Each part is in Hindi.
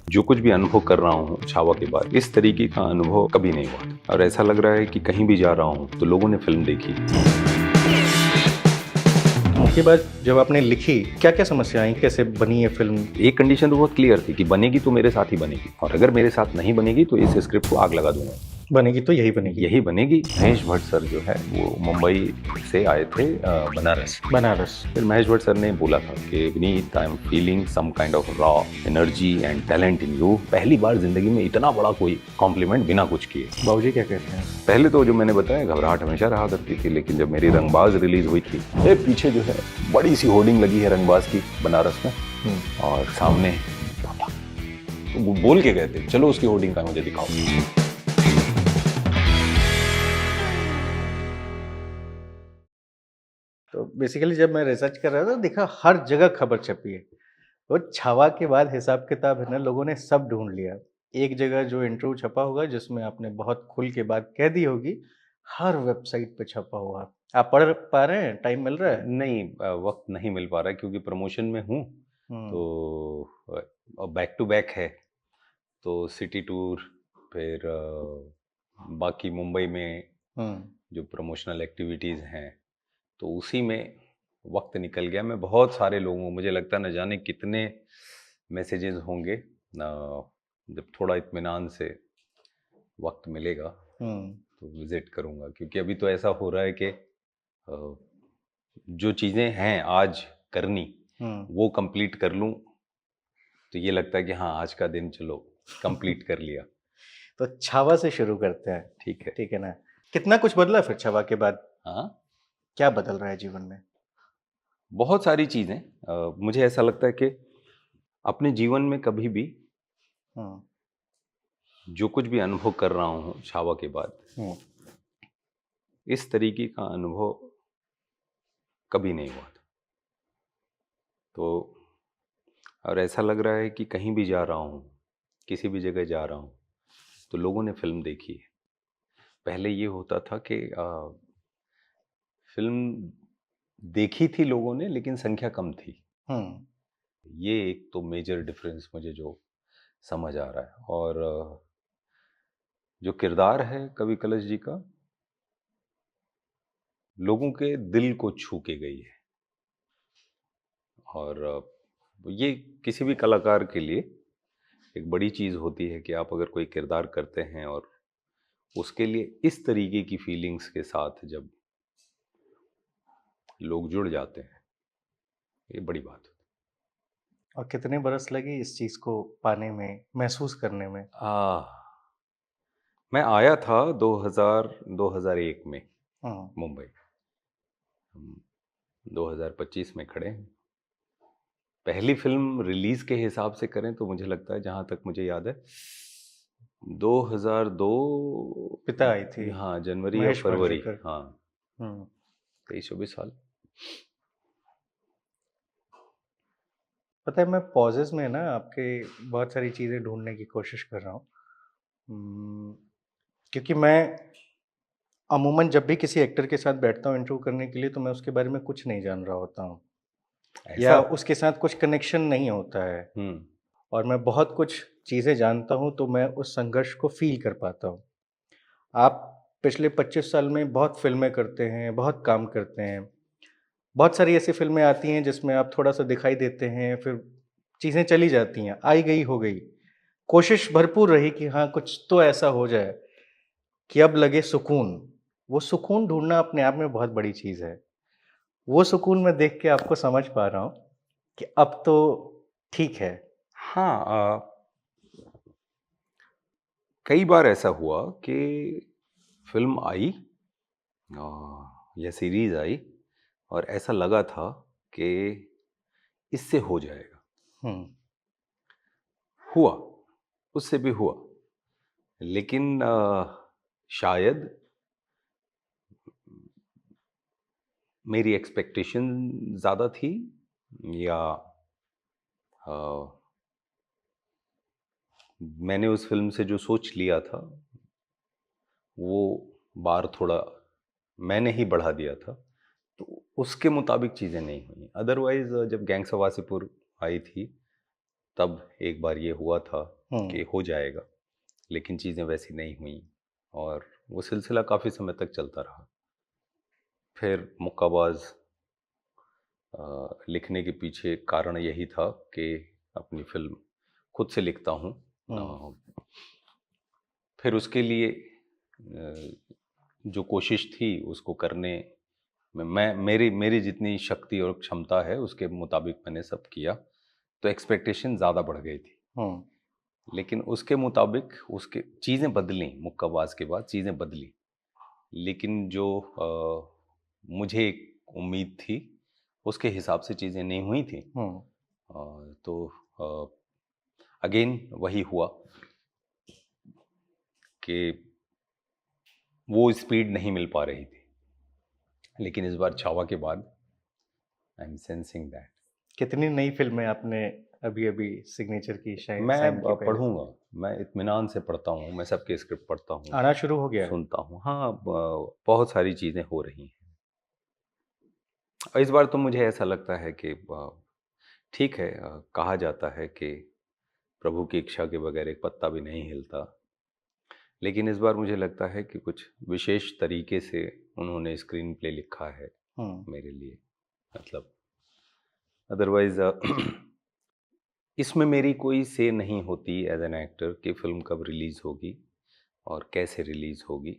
जो कुछ भी अनुभव कर रहा हूँ छावा के बाद, इस तरीके का अनुभव कभी नहीं हुआ था। और ऐसा लग रहा है कि कहीं भी जा रहा हूँ तो लोगों ने फिल्म देखी। उसके बाद जब आपने लिखी, क्या क्या समस्या आई, कैसे बनी ये फिल्म? एक कंडीशन तो बहुत क्लियर थी कि बनेगी तो मेरे साथ ही बनेगी, और अगर मेरे साथ नहीं बनेगी तो इस स्क्रिप्ट को आग लगा दूंगा। बनेगी तो यही बनेगी। यही बनेगी। महेश भट्ट सर जो है वो मुंबई से आए थे बनारस। फिर महेश भट्ट सर ने बोला था कि Vineet, I am feeling some kind of raw energy and talent in you. पहली बार जिंदगी में इतना बड़ा कोई कॉम्प्लीमेंट बिना कुछ किए। बाबूजी क्या कहते हैं? पहले तो जो मैंने बताया, घबराहट हमेशा रहा करती थी, लेकिन जब मेरी रंगबाज रिलीज हुई थी, पीछे जो है बड़ी सी होर्डिंग लगी है रंगबाज की बनारस में, और सामने पापा तो वो बोल के गए थे, चलो उसकी होर्डिंग का मुझे दिखाओ। तो बेसिकली जब मैं रिसर्च कर रहा था, देखा हर जगह खबर छपी है। तो छावा के बाद हिसाब किताब है ना, लोगों ने सब ढूंढ लिया। एक जगह जो इंटरव्यू छपा होगा जिसमें आपने बहुत खुल के बात कह दी होगी, हर वेबसाइट पे छपा हुआ। आप पढ़ पा रहे हैं? टाइम मिल रहा है? नहीं, वक्त नहीं मिल पा रहा है क्योंकि प्रमोशन में हूँ। तो बैक टू बैक है, तो सिटी टूर, फिर बाकी मुंबई में जो प्रमोशनल एक्टिविटीज़ हैं, तो उसी में वक्त निकल गया। मैं बहुत सारे लोगों, मुझे लगता है न जाने कितने मैसेजेस होंगे। जब थोड़ा इत्मीनान से वक्त मिलेगा तो विजिट करूंगा, क्योंकि अभी तो ऐसा हो रहा है कि जो चीज़ें हैं आज करनी, वो कंप्लीट कर लूं, तो ये लगता है कि हाँ, आज का दिन चलो कंप्लीट कर लिया। तो छावा से शुरू करते हैं। ठीक है ना? कितना कुछ बदला फिर छावा के बाद? हाँ, क्या बदल रहा है जीवन में? बहुत सारी चीज़ें। मुझे ऐसा लगता है कि अपने जीवन में कभी भी जो कुछ भी अनुभव कर रहा हूँ छावा के बाद, इस तरीके का अनुभव कभी नहीं हुआ था। तो और ऐसा लग रहा है कि कहीं भी जा रहा हूँ, किसी भी जगह जा रहा हूँ, तो लोगों ने फिल्म देखी है। पहले ये होता था कि फिल्म देखी थी लोगों ने, लेकिन संख्या कम थी। ये एक तो मेजर डिफरेंस मुझे जो समझ आ रहा है। और जो किरदार है कवि कलश जी का, लोगों के दिल को छू के गई है। और ये किसी भी कलाकार के लिए एक बड़ी चीज़ होती है कि आप अगर कोई किरदार करते हैं और उसके लिए इस तरीके की फीलिंग्स के साथ जब लोग जुड़ जाते हैं, ये बड़ी बात होती और कितने बरस लगे इस चीज़ को पाने में, महसूस करने में? है। मैं आया था 2001 में मुंबई। हम 2025 में खड़े हैं। पहली फिल्म रिलीज के हिसाब से करें तो मुझे लगता है, जहाँ तक मुझे याद है, 2002 पिता आई थी, हाँ, जनवरी या महेश फरवरी, पाटकर। हाँ, 23-24 साल। पता है, मैं पॉजेस में ना आपके बहुत सारी चीज़ें ढूंढने की कोशिश कर रहा हूँ, क्योंकि मैं अमूमन जब भी किसी एक्टर के साथ बैठता हूँ इंटरव्यू करने के लिए, तो मैं उसके बारे में कुछ नहीं जान रहा होता हूँ, या ऐसा उसके साथ कुछ कनेक्शन नहीं होता है। और मैं बहुत कुछ चीज़ें जानता हूँ, तो मैं उस संघर्ष को फ़ील कर पाता हूँ। आप पिछले 25 साल में बहुत फ़िल्में करते हैं, बहुत काम करते हैं। बहुत सारी ऐसी फ़िल्में आती हैं जिसमें आप थोड़ा-सा दिखाई देते हैं, फिर चीज़ें चली जाती हैं, आई गई हो गई। कोशिश भरपूर रही कि हाँ, कुछ तो ऐसा हो जाए कि अब लगे सुकून। वो सुकून ढूँढना अपने आप में बहुत बड़ी चीज़ है। वो सुकून मैं देख के आपको समझ पा रहा हूँ कि अब तो ठीक है। हाँ, कई बार ऐसा हुआ कि फिल्म आई या सीरीज आई और ऐसा लगा था कि इससे हो जाएगा। हुआ, उससे भी हुआ, लेकिन शायद मेरी एक्सपेक्टेशन ज़्यादा थी, या मैंने उस फिल्म से जो सोच लिया था वो बार थोड़ा मैंने ही बढ़ा दिया था, तो उसके मुताबिक चीज़ें नहीं हुई। अदरवाइज़ जब गैंग्स ऑफ वासेपुर आई थी, तब एक बार ये हुआ था कि हो जाएगा, लेकिन चीज़ें वैसी नहीं हुई और वो सिलसिला काफ़ी समय तक चलता रहा। फिर मुक्काबाज़ लिखने के पीछे कारण यही था कि अपनी फ़िल्म खुद से लिखता हूँ। फिर उसके लिए जो कोशिश थी उसको करने में मैं मेरी मेरी जितनी शक्ति और क्षमता है उसके मुताबिक मैंने सब किया, तो एक्सपेक्टेशन ज़्यादा बढ़ गई थी। लेकिन उसके मुताबिक उसके चीज़ें बदली, मुक्काबाज़ के बाद चीज़ें बदली, लेकिन जो मुझे एक उम्मीद थी उसके हिसाब से चीज़ें नहीं हुई थी। तो अगेन वही हुआ कि वो स्पीड नहीं मिल पा रही थी, लेकिन इस बार छावा के बाद आई एम सेंसिंग दैट। कितनी नई फिल्में आपने अभी अभी सिग्नेचर की मैं साइन की पहले? पढ़ूंगा, मैं इत्मीनान से पढ़ता हूँ, मैं सबके स्क्रिप्ट पढ़ता हूँ, आना शुरू हो गया है? सुनता हूँ। हाँ, बहुत सारी चीज़ें हो रही हैं और इस बार तो मुझे ऐसा लगता है कि ठीक है, कहा जाता है कि प्रभु की इच्छा के बगैर एक पत्ता भी नहीं हिलता, लेकिन इस बार मुझे लगता है कि कुछ विशेष तरीके से उन्होंने स्क्रीन प्ले लिखा है मेरे लिए। मतलब अदरवाइज इसमें मेरी कोई से नहीं होती एज एन एक्टर कि फिल्म कब रिलीज़ होगी और कैसे रिलीज़ होगी,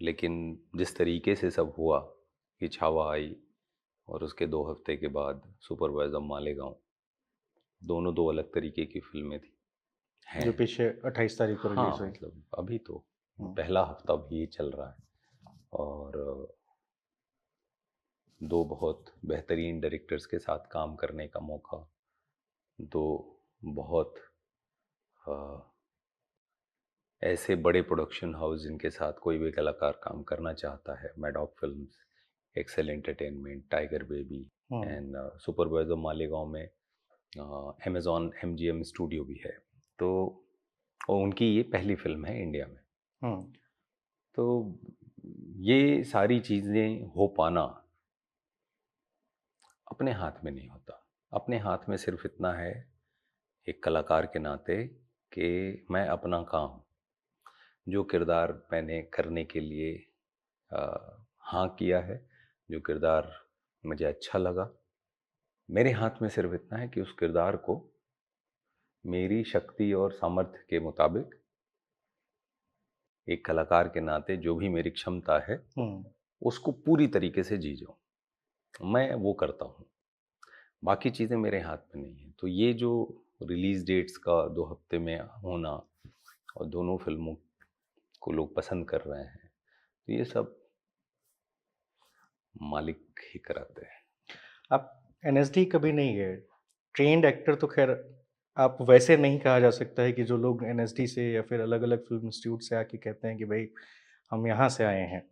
लेकिन जिस तरीके से सब हुआ कि छावा आई और उसके 2 हफ्ते के बाद सुपरवाइजर मालेगांव, दोनों 2 अलग तरीके की फिल्में थी हैं। जो पीछे 28 तारीख को हाँ, रिलीज हुई। मतलब अभी तो पहला हफ्ता भी चल रहा है और 2 बहुत बेहतरीन डायरेक्टर्स के साथ काम करने का मौका, 2 बहुत ऐसे बड़े प्रोडक्शन हाउस जिनके साथ कोई भी कलाकार काम करना चाहता है, Maddock films, Excel entertainment, tiger baby and superboys Malegaon में अमेजॉन एमजीएम स्टूडियो भी है। तो और उनकी ये पहली फिल्म है इंडिया में। तो ये सारी चीज़ें हो पाना अपने हाथ में नहीं होता। अपने हाथ में सिर्फ इतना है एक कलाकार के नाते कि मैं अपना काम, जो किरदार मैंने करने के लिए हाँ किया है, जो किरदार मुझे अच्छा लगा, मेरे हाथ में सिर्फ इतना है कि उस किरदार को मेरी शक्ति और सामर्थ्य के मुताबिक, एक कलाकार के नाते जो भी मेरी क्षमता है उसको पूरी तरीके से जी जाऊँ। मैं वो करता हूँ, बाकी चीज़ें मेरे हाथ में नहीं है। तो ये जो रिलीज़ डेट्स का 2 हफ्ते में होना और दोनों फिल्मों को लोग पसंद कर रहे हैं, तो ये सब मालिक ही कराते हैं। आप एनएसडी कभी नहीं गए? ट्रेन्ड एक्टर तो खैर आप वैसे नहीं कहा जा सकता है कि जो लोग एनएसडी से या फिर अलग-अलग फिल्म इंस्टीट्यूट से आके कहते हैं कि भाई हम यहाँ से आए हैं।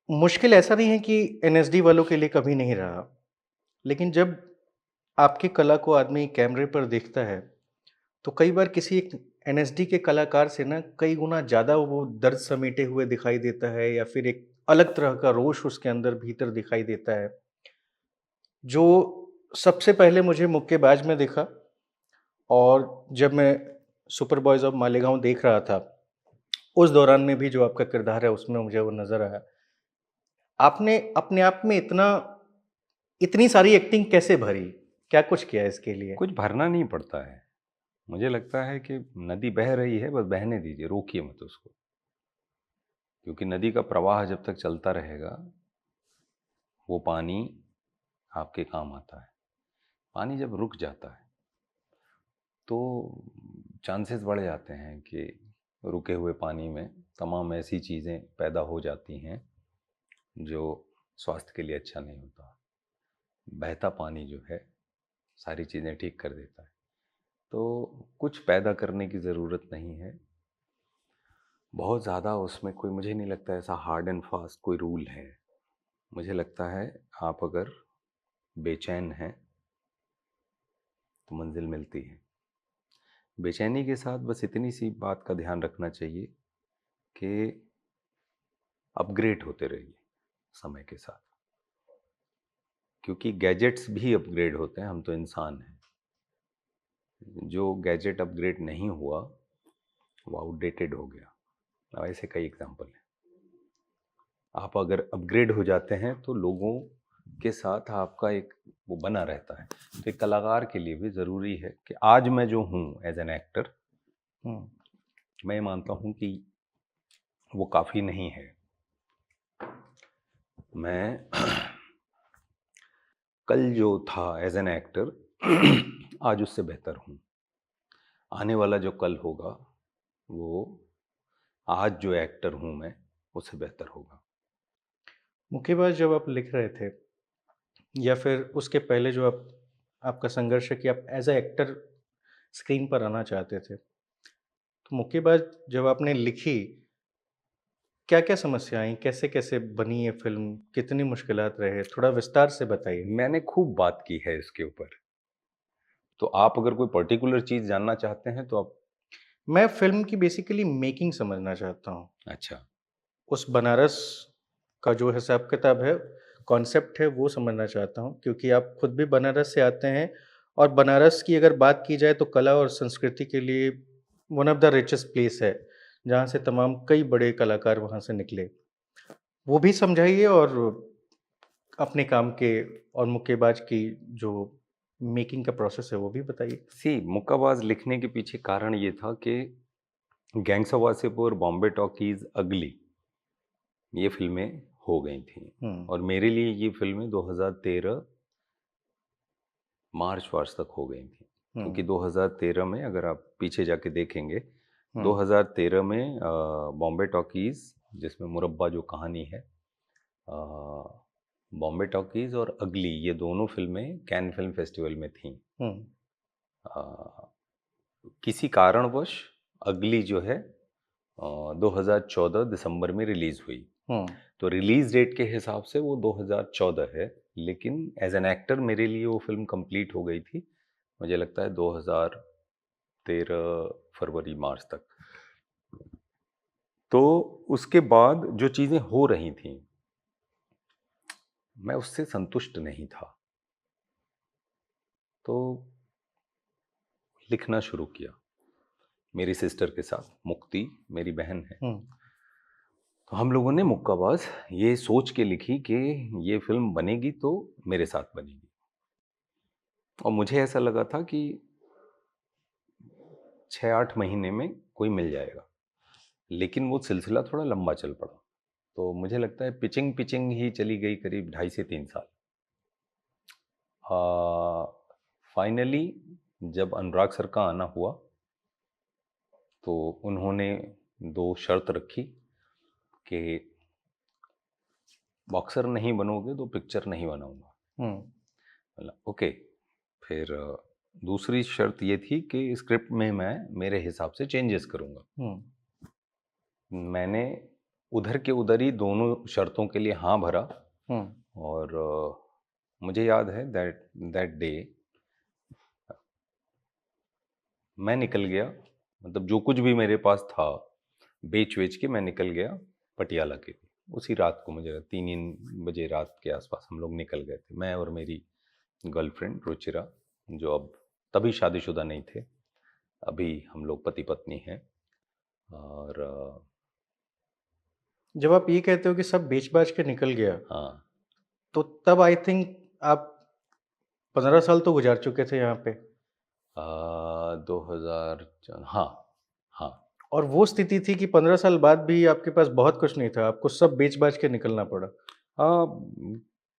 मुश्किल ऐसा नहीं है कि एनएसडी वालों के लिए कभी नहीं रहा, लेकिन जब आपकी कला को आदमी कैमरे पर देखता है, तो कई बार किसी एक एनएसडी के कलाकार से ना कई गुना ज़्यादा वो दर्द समेटे हुए दिखाई देता है या फिर एक अलग तरह का रोष उसके अंदर भीतर दिखाई देता है। जो सबसे पहले मुझे मुक्केबाज में दिखा और जब मैं सुपर बॉयज़ ऑफ मालेगाँव देख रहा था, उस दौरान में भी जो आपका किरदार है उसमें मुझे वो नज़र आया। आपने अपने आप में इतनी सारी एक्टिंग कैसे भरी? क्या कुछ किया इसके लिए? कुछ भरना नहीं पड़ता है। मुझे लगता है कि नदी बह रही है, बस बहने दीजिए, रोकिए मत उसको। क्योंकि नदी का प्रवाह जब तक चलता रहेगा, वो पानी आपके काम आता है। पानी जब रुक जाता है, तो चांसेस बढ़ जाते हैं कि रुके हुए पानी में तमाम ऐसी चीज़ें पैदा हो जाती हैं जो स्वास्थ्य के लिए अच्छा नहीं होता। बहता पानी जो है सारी चीज़ें ठीक कर देता है। तो कुछ पैदा करने की ज़रूरत नहीं है। बहुत ज़्यादा उसमें कोई, मुझे नहीं लगता ऐसा हार्ड एंड फास्ट कोई रूल है। मुझे लगता है आप अगर बेचैन हैं तो मंजिल मिलती है। बेचैनी के साथ बस इतनी सी बात का ध्यान रखना चाहिए कि अपग्रेड होते रहिए समय के साथ, क्योंकि गैजेट्स भी अपग्रेड होते हैं, हम तो इंसान हैं। जो गैजेट अपग्रेड नहीं हुआ वो आउटडेटेड हो गया। ऐसे कई एग्जांपल हैं। आप अगर अपग्रेड हो जाते हैं तो लोगों के साथ आपका एक वो बना रहता है। तो एक कलाकार के लिए भी ज़रूरी है कि आज मैं जो हूँ एज एन एक्टर, मैं मानता हूँ कि वो काफ़ी नहीं है। मैं कल जो था एज एन एक्टर आज उससे बेहतर हूँ। आने वाला जो कल होगा वो आज जो एक्टर हूँ मैं उससे बेहतर होगा। मुक्केबाज जब आप लिख रहे थे या फिर उसके पहले जो आपका संघर्ष है कि आप एज अ एक्टर स्क्रीन पर आना चाहते थे, तो मुक्केबाज जब आपने लिखी, क्या-क्या समस्या आई? कैसे-कैसे बनी ये फ़िल्म? कितनी मुश्किलात रहे? थोड़ा विस्तार से बताइए। मैंने खूब बात की है इसके ऊपर। तो आप अगर कोई पर्टिकुलर चीज़ जानना चाहते हैं तो आप। मैं फ़िल्म की बेसिकली मेकिंग समझना चाहता हूँ। अच्छा। उस बनारस का जो हिसाब-किताब है, कॉन्सेप्ट है, वो समझना चाहता हूँ क्योंकि आप खुद भी बनारस से आते हैं और बनारस की अगर बात की जाए तो कला और संस्कृति के लिए one of the richest place है, जहाँ से तमाम कई बड़े कलाकार वहाँ से निकले। वो भी समझाइए और अपने काम के और मुक्केबाज की जो मेकिंग का प्रोसेस है, वो भी बताइए। मुक्काबाज लिखने के पीछे कारण ये था कि gangs of Wasseypur, Bombay talkies, अगली ये फिल्में हो गई थी। हुँ, और मेरे लिए ये फिल्में 2013 मार्च वार्च तक हो गई थी। हुँ, क्योंकि 2013 में अगर आप पीछे जाके देखेंगे, हुँ, 2013 में बॉम्बे टॉकीज जिसमें मुरब्बा जो कहानी है, अ, बॉम्बे टॉकीज और अगली ये दोनों फिल्में कैन फिल्म फेस्टिवल में थीं। हुँ, किसी कारणवश अगली जो है 2014 दिसंबर में रिलीज हुई। हुँ, तो रिलीज डेट के हिसाब से वो 2014 है, लेकिन एज एन एक्टर मेरे लिए वो फिल्म कंप्लीट हो गई थी, मुझे लगता है 2013 फरवरी मार्च तक। तो उसके बाद जो चीज़ें हो रही थीं मैं उससे संतुष्ट नहीं था, तो लिखना शुरू किया मेरी सिस्टर के साथ। मुक्ति मेरी बहन है। हुँ, तो हम लोगों ने मुक्काबाज ये सोच के लिखी कि ये फिल्म बनेगी तो मेरे साथ बनेगी। और मुझे ऐसा लगा था कि 6-8 महीने में कोई मिल जाएगा, लेकिन वो सिलसिला थोड़ा लंबा चल पड़ा। तो मुझे लगता है पिचिंग पिचिंग ही चली गई करीब 2.5 से 3 साल। फाइनली जब अनुराग सर का आना हुआ तो उन्होंने 2 शर्त रखी कि बॉक्सर नहीं बनोगे तो पिक्चर नहीं बनाऊंगा। हुँ, बोला ओके। फिर दूसरी शर्त ये थी कि स्क्रिप्ट में मैं मेरे हिसाब से चेंजेस करूंगा। हुँ, मैंने उधर के उधर ही दोनों शर्तों के लिए हाँ भरा। हुँ, और मुझे याद है दैट दैट डे मैं निकल गया, मतलब जो कुछ भी मेरे पास था बेच वेच के मैं निकल गया पटियाला के लिए। उसी रात को मुझे 3 बजे रात के आसपास हम लोग निकल गए थे, मैं और मेरी गर्लफ्रेंड रुचिरा, जो अब तभी शादीशुदा नहीं थे, अभी हम लोग पति पत्नी हैं। और जब आप ये कहते हो कि सब बेच-बाच के निकल गया, हाँ। तो तब आई थिंक आप 15 साल तो गुज़ार चुके थे यहाँ पे 2000, हाँ हाँ। और वो स्थिति थी कि 15 साल बाद भी आपके पास बहुत कुछ नहीं था, आपको सब बेच-बाच के निकलना पड़ा।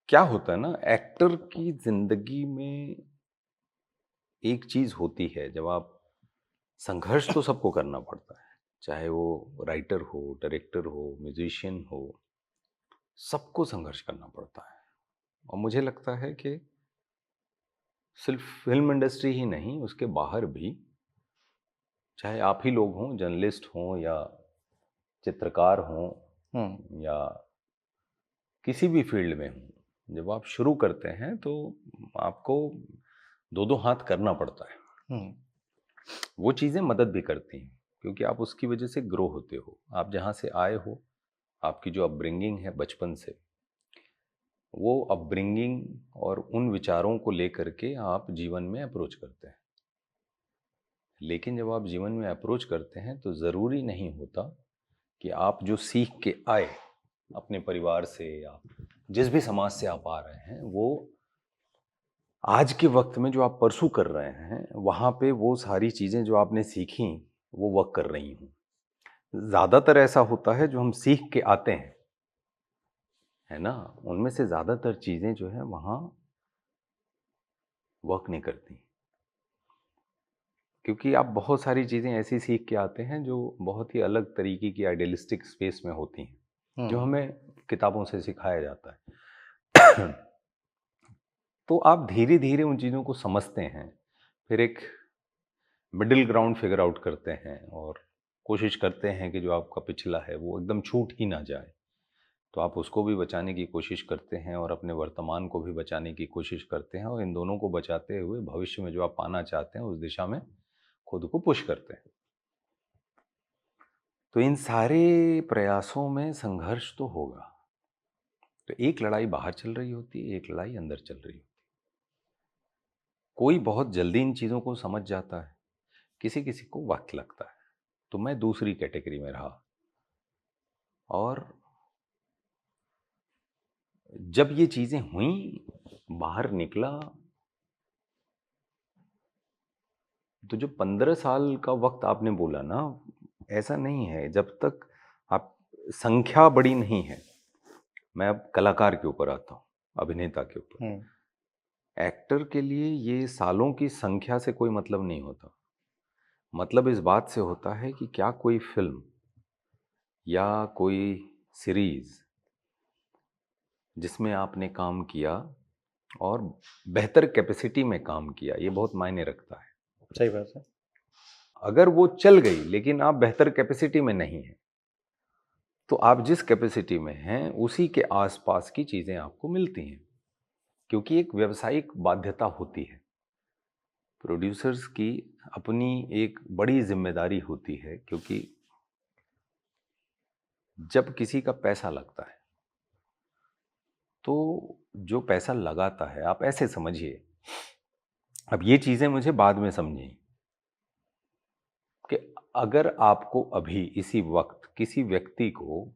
क्या होता है ना एक्टर की जिंदगी में, एक चीज होती है जब आप, संघर्ष तो सबको करना पड़ता है, चाहे वो राइटर हो, डायरेक्टर हो, म्यूजिशियन हो, सबको संघर्ष करना पड़ता है। और मुझे लगता है कि सिर्फ फिल्म इंडस्ट्री ही नहीं, उसके बाहर भी, चाहे आप ही लोग हों, जर्नलिस्ट हों या चित्रकार हों हुँ, या किसी भी फील्ड में हों, जब आप शुरू करते हैं तो आपको दो दो हाथ करना पड़ता है। हुँ, वो चीज़ें मदद भी करती हैं क्योंकि आप उसकी वजह से ग्रो होते हो। आप जहाँ से आए हो, आपकी जो अपब्रिंगिंग है बचपन से, वो अपब्रिंगिंग और उन विचारों को लेकर के आप जीवन में अप्रोच करते हैं। लेकिन जब आप जीवन में अप्रोच करते हैं तो ज़रूरी नहीं होता कि आप जो सीख के आए अपने परिवार से या जिस भी समाज से आप आ रहे हैं, वो आज के वक्त में जो आप परसू कर रहे हैं वहाँ पे वो सारी चीज़ें जो आपने सीखी वो वर्क कर रही हूँ। ज़्यादातर ऐसा होता है जो हम सीख के आते हैं, है ना, उनमें से ज़्यादातर चीज़ें जो है वहाँ वर्क नहीं करती, क्योंकि आप बहुत सारी चीज़ें ऐसी सीख के आते हैं जो बहुत ही अलग तरीके की आइडियलिस्टिक स्पेस में होती हैं, जो हमें किताबों से सिखाया जाता है। तो आप धीरे धीरे उन चीज़ों को समझते हैं, फिर एक मिडिल ग्राउंड फिगर आउट करते हैं और कोशिश करते हैं कि जो आपका पिछला है वो एकदम छूट ही ना जाए। तो आप उसको भी बचाने की कोशिश करते हैं और अपने वर्तमान को भी बचाने की कोशिश करते हैं, और इन दोनों को बचाते हुए भविष्य में जो आप पाना चाहते हैं उस दिशा में खुद को पुश करते हैं। तो इन सारे प्रयासों में संघर्ष तो होगा। तो एक लड़ाई बाहर चल रही होती है, एक लड़ाई अंदर चल रही होती है। कोई बहुत जल्दी इन चीज़ों को समझ जाता है, किसी किसी को वक्त लगता है। तो मैं दूसरी कैटेगरी में रहा, और जब ये चीज़ें हुई, बाहर निकला, तो जो 15 साल का वक्त आपने बोला ना, ऐसा नहीं है जब तक आप, संख्या बड़ी नहीं है। मैं अब कलाकार के ऊपर आता हूँ, अभिनेता के ऊपर। एक्टर के लिए ये सालों की संख्या से कोई मतलब नहीं होता। मतलब इस बात से होता है कि क्या कोई फिल्म या कोई सीरीज जिसमें आपने काम किया और बेहतर कैपेसिटी में काम किया, ये बहुत मायने रखता है। सही बात है। अगर वो चल गई लेकिन आप बेहतर कैपेसिटी में नहीं हैं, तो आप जिस कैपेसिटी में हैं उसी के आसपास की चीज़ें आपको मिलती हैं, क्योंकि एक व्यावसायिक बाध्यता होती है। प्रोड्यूसर्स की अपनी एक बड़ी जिम्मेदारी होती है, क्योंकि जब किसी का पैसा लगता है तो जो पैसा लगाता है, आप ऐसे समझिए, अब ये चीज़ें मुझे बाद में समझी कि अगर आपको अभी इसी वक्त किसी व्यक्ति को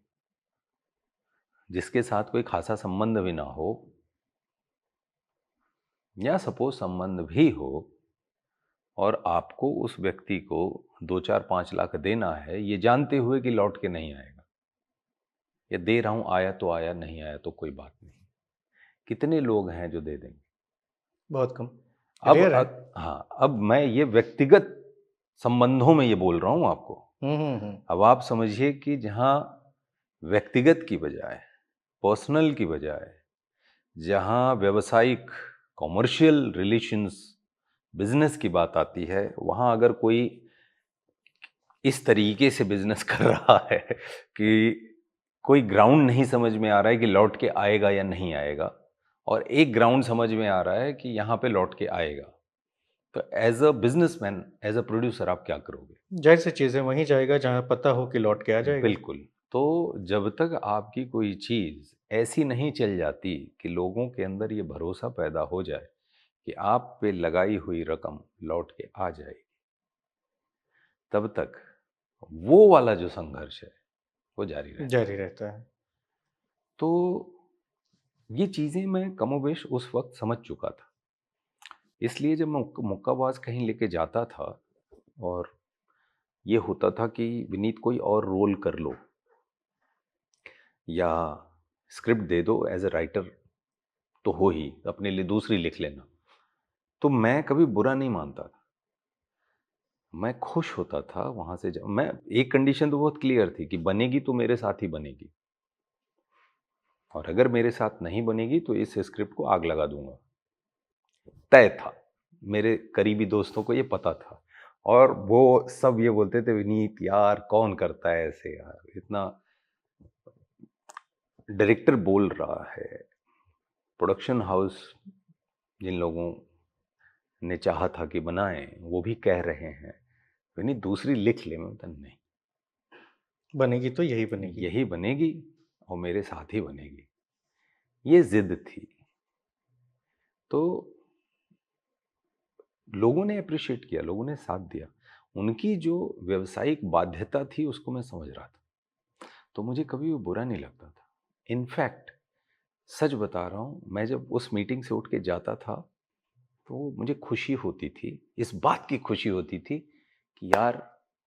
जिसके साथ कोई खासा संबंध भी ना हो, या सपोज संबंध भी हो, और आपको उस व्यक्ति को 2-4-5 लाख देना है, ये जानते हुए कि लौट के नहीं आएगा, या दे रहा हूं, आया तो आया, नहीं आया तो कोई बात नहीं, कितने लोग हैं जो दे देंगे? बहुत कम, अब रेयर है। हाँ, अब मैं ये व्यक्तिगत संबंधों में ये बोल रहा हूं आपको। अब आप समझिए कि जहां व्यक्तिगत की बजाय, पर्सनल की बजाय, जहां व्यावसायिक, कॉमर्शियल रिलेशंस, बिजनेस की बात आती है, वहां अगर कोई इस तरीके से बिजनेस कर रहा है कि कोई ग्राउंड नहीं समझ में आ रहा है कि लौट के आएगा या नहीं आएगा, और एक ग्राउंड समझ में आ रहा है कि यहाँ पे लौट के आएगा, तो as a businessman, as a producer आप क्या करोगे? जाहिर सी चीज़ है, वहीं जाएगा जहाँ पता हो कि लौट के आ जाएगा। बिल्कुल। तो जब तक आपकी कोई चीज़ ऐसी नहीं चल जाती कि लोगों के अंदर ये भरोसा पैदा हो जाए कि आप पे लगाई हुई रकम लौट के आ जाएगी, तब तक वो वाला जो संघर्ष है वो जारी रहता है। जारी रहता है। तो ये चीज़ें मैं कमोबेश उस वक्त समझ चुका था। इसलिए जब मैं मुक्काबाज कहीं लेके जाता था और ये होता था कि विनीत कोई और रोल कर लो या स्क्रिप्ट दे दो, एज ए राइटर तो हो ही, अपने लिए दूसरी लिख लेना, तो मैं कभी बुरा नहीं मानता था। मैं खुश होता था वहाँ से मैं, एक कंडीशन तो बहुत क्लियर थी कि बनेगी तो मेरे साथ ही बनेगी, और अगर मेरे साथ नहीं बनेगी तो इस स्क्रिप्ट को आग लगा दूंगा। तय था, मेरे करीबी दोस्तों को ये पता था, और वो सब ये बोलते थे, विनीत यार कौन करता है ऐसे यार, इतना डायरेक्टर बोल रहा है, प्रोडक्शन हाउस जिन लोगों ने चाहा था कि बनाएं वो भी कह रहे हैं, विनीत दूसरी लिख ले। मैं बोलता नहीं, बनेगी तो यही बनेगी। यही बनेगी और मेरे साथ ही बनेगी, ये जिद थी। तो लोगों ने अप्रिशिएट किया, लोगों ने साथ दिया, उनकी जो व्यावसायिक बाध्यता थी उसको मैं समझ रहा था, तो मुझे कभी भी बुरा नहीं लगता था। इनफैक्ट सच बता रहा हूँ, मैं जब उस मीटिंग से उठ के जाता था तो मुझे खुशी होती थी, इस बात की खुशी होती थी कि यार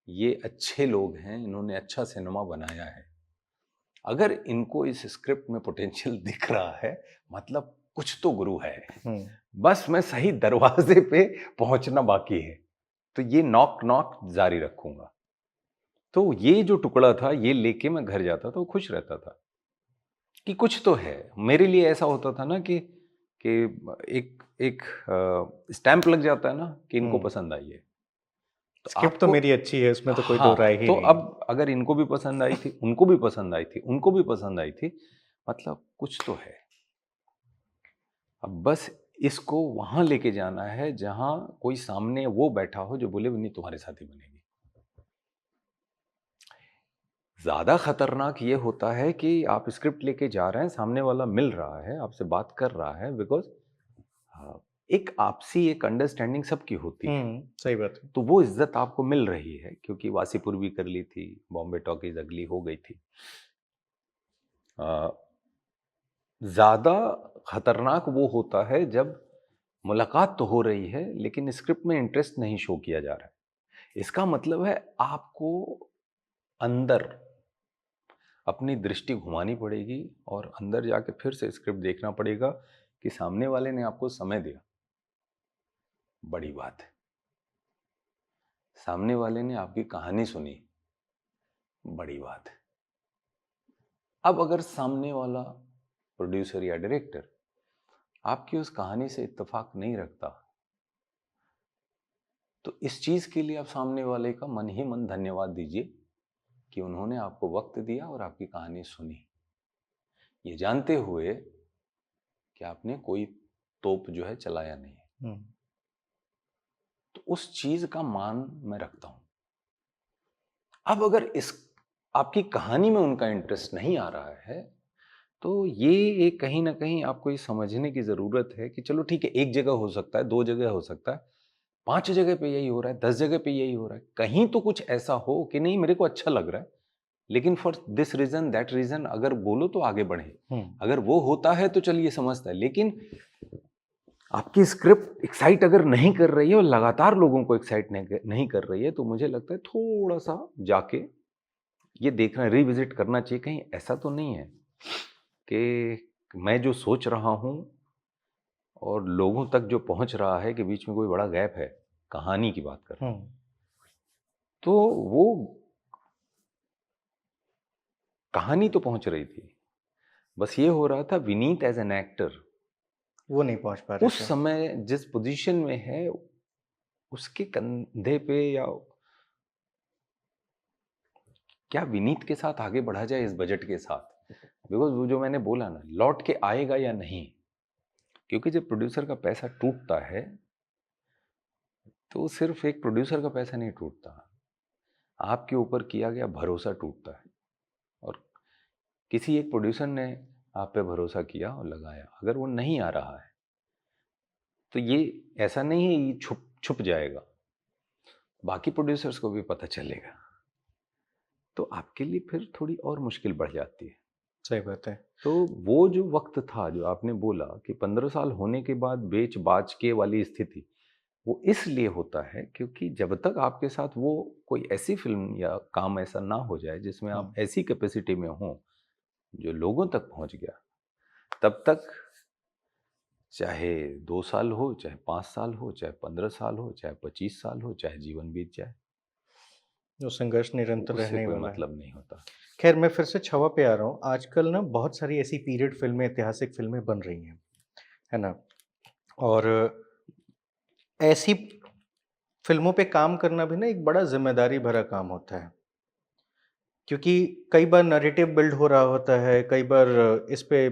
ये अच्छे लोग हैं, इन्होंने अच्छा सिनेमा बनाया है। अगर इनको इस स्क्रिप्ट में पोटेंशियल दिख रहा है मतलब कुछ तो गुरु है, बस मैं सही दरवाजे पे पहुंचना बाकी है, तो ये नॉक नॉक जारी रखूंगा। तो ये जो टुकड़ा था ये लेके मैं घर जाता था, खुश रहता था कि कुछ तो है। मेरे लिए ऐसा होता था ना कि एक एक स्टैंप लग जाता है ना कि इनको पसंद आई है, तो स्क्रिप्ट तो आपको, मेरी अच्छी है, उसमें तो कोई दो हाँ, राय ही तो नहीं है। अब अगर इनको भी पसंद आई थी, उनको भी पसंद आई थी, उनको भी पसंद आई थी, मतलब कुछ तो है। अब बस इसको वहां लेके जाना है जहां कोई सामने वो बैठा हो जो बोले नहीं तुम्हारे साथ ही बनेगी। ज्यादा खतरनाक ये होता है कि आप स्क्रिप्ट लेके जा रहे हैं, सामने वाला मिल रहा है, आपसे बात कर रहा है, बिकॉज एक आपसी एक अंडरस्टैंडिंग सबकी होती है, सही बात है। तो वो इज्जत आपको मिल रही है, क्योंकि वासीपुर भी कर ली थी, बॉम्बे टॉकीज अगली हो गई थी। ज्यादा खतरनाक वो होता है जब मुलाकात तो हो रही है लेकिन स्क्रिप्ट में इंटरेस्ट नहीं शो किया जा रहा है। इसका मतलब है आपको अंदर अपनी दृष्टि घुमानी पड़ेगी और अंदर जाके फिर से स्क्रिप्ट देखना पड़ेगा कि सामने वाले ने आपको समय दिया, बड़ी बात है। सामने वाले ने आपकी कहानी सुनी, बड़ी बात है। अब अगर सामने वाला प्रोड्यूसर या डायरेक्टर आपकी उस कहानी से इत्तेफाक नहीं रखता, तो इस चीज के लिए आप सामने वाले का मन ही मन धन्यवाद दीजिए कि उन्होंने आपको वक्त दिया और आपकी कहानी सुनी, ये जानते हुए कि आपने कोई तोप जो है चलाया नहीं है। तो उस चीज का मान मैं रखता हूं। अब अगर इस आपकी कहानी में उनका इंटरेस्ट नहीं आ रहा है, तो ये एक कहीं ना कहीं आपको ये समझने की जरूरत है कि चलो ठीक है, एक जगह हो सकता है, दो जगह हो सकता है, 5 जगह पे यही हो रहा है, 10 जगह पे यही हो रहा है, कहीं तो कुछ ऐसा हो कि नहीं मेरे को अच्छा लग रहा है, लेकिन for this reason that reason अगर बोलो तो आगे बढ़े। अगर वो होता है तो चलिए समझता है, लेकिन आपकी स्क्रिप्ट एक्साइट अगर नहीं कर रही है और लगातार लोगों को एक्साइट नहीं कर रही है, तो मुझे लगता है थोड़ा सा जाके ये देखना, रिविजिट करना चाहिए, कहीं ऐसा तो नहीं है कि मैं जो सोच रहा हूं और लोगों तक जो पहुंच रहा है कि बीच में कोई बड़ा गैप है। कहानी की बात कर रहा हूं, तो वो कहानी तो पहुंच रही थी, बस ये हो रहा था विनीत एज एन एक्टर वो नहीं पहुंच पा रहे उस थे। समय जिस पोजीशन में है उसके कंधे पे, या क्या विनीत के साथ आगे बढ़ा जाए इस बजट के साथ, बिकॉज वो जो मैंने बोला ना, लौट के आएगा या नहीं, क्योंकि जब प्रोड्यूसर का पैसा टूटता है तो सिर्फ एक प्रोड्यूसर का पैसा नहीं टूटता, आपके ऊपर किया गया भरोसा टूटता है। और किसी एक प्रोड्यूसर ने आप पे भरोसा किया और लगाया, अगर वो नहीं आ रहा है तो ये ऐसा नहीं है ये छुप छुप जाएगा, बाकी प्रोड्यूसर्स को भी पता चलेगा, तो आपके लिए फिर थोड़ी और मुश्किल बढ़ जाती है। सही बात है। तो वो जो वक्त था जो आपने बोला कि 15 साल होने के बाद बेच बाच के वाली स्थिति, वो इसलिए होता है क्योंकि जब तक आपके साथ वो कोई ऐसी फिल्म या काम ऐसा ना हो जाए जिसमें आप ऐसी कैपेसिटी में हो जो लोगों तक पहुंच गया, तब तक चाहे 2 साल हो, चाहे 5 साल हो, चाहे 15 साल हो, चाहे 25 साल हो, चाहे जीवन बीत जाए, जो संघर्ष निरंतर उससे रहने कोई वाला है। मतलब नहीं होता। खैर, मैं फिर से छावा पे आ रहा हूँ। आजकल ना बहुत सारी ऐसी पीरियड फ़िल्में, ऐतिहासिक फ़िल्में बन रही हैं, है ना? और ऐसी फ़िल्मों पे काम करना भी ना एक बड़ा ज़िम्मेदारी भरा काम होता है। क्योंकि कई बार नैरेटिव बिल्ड हो रहा होता है, कई बार इस पे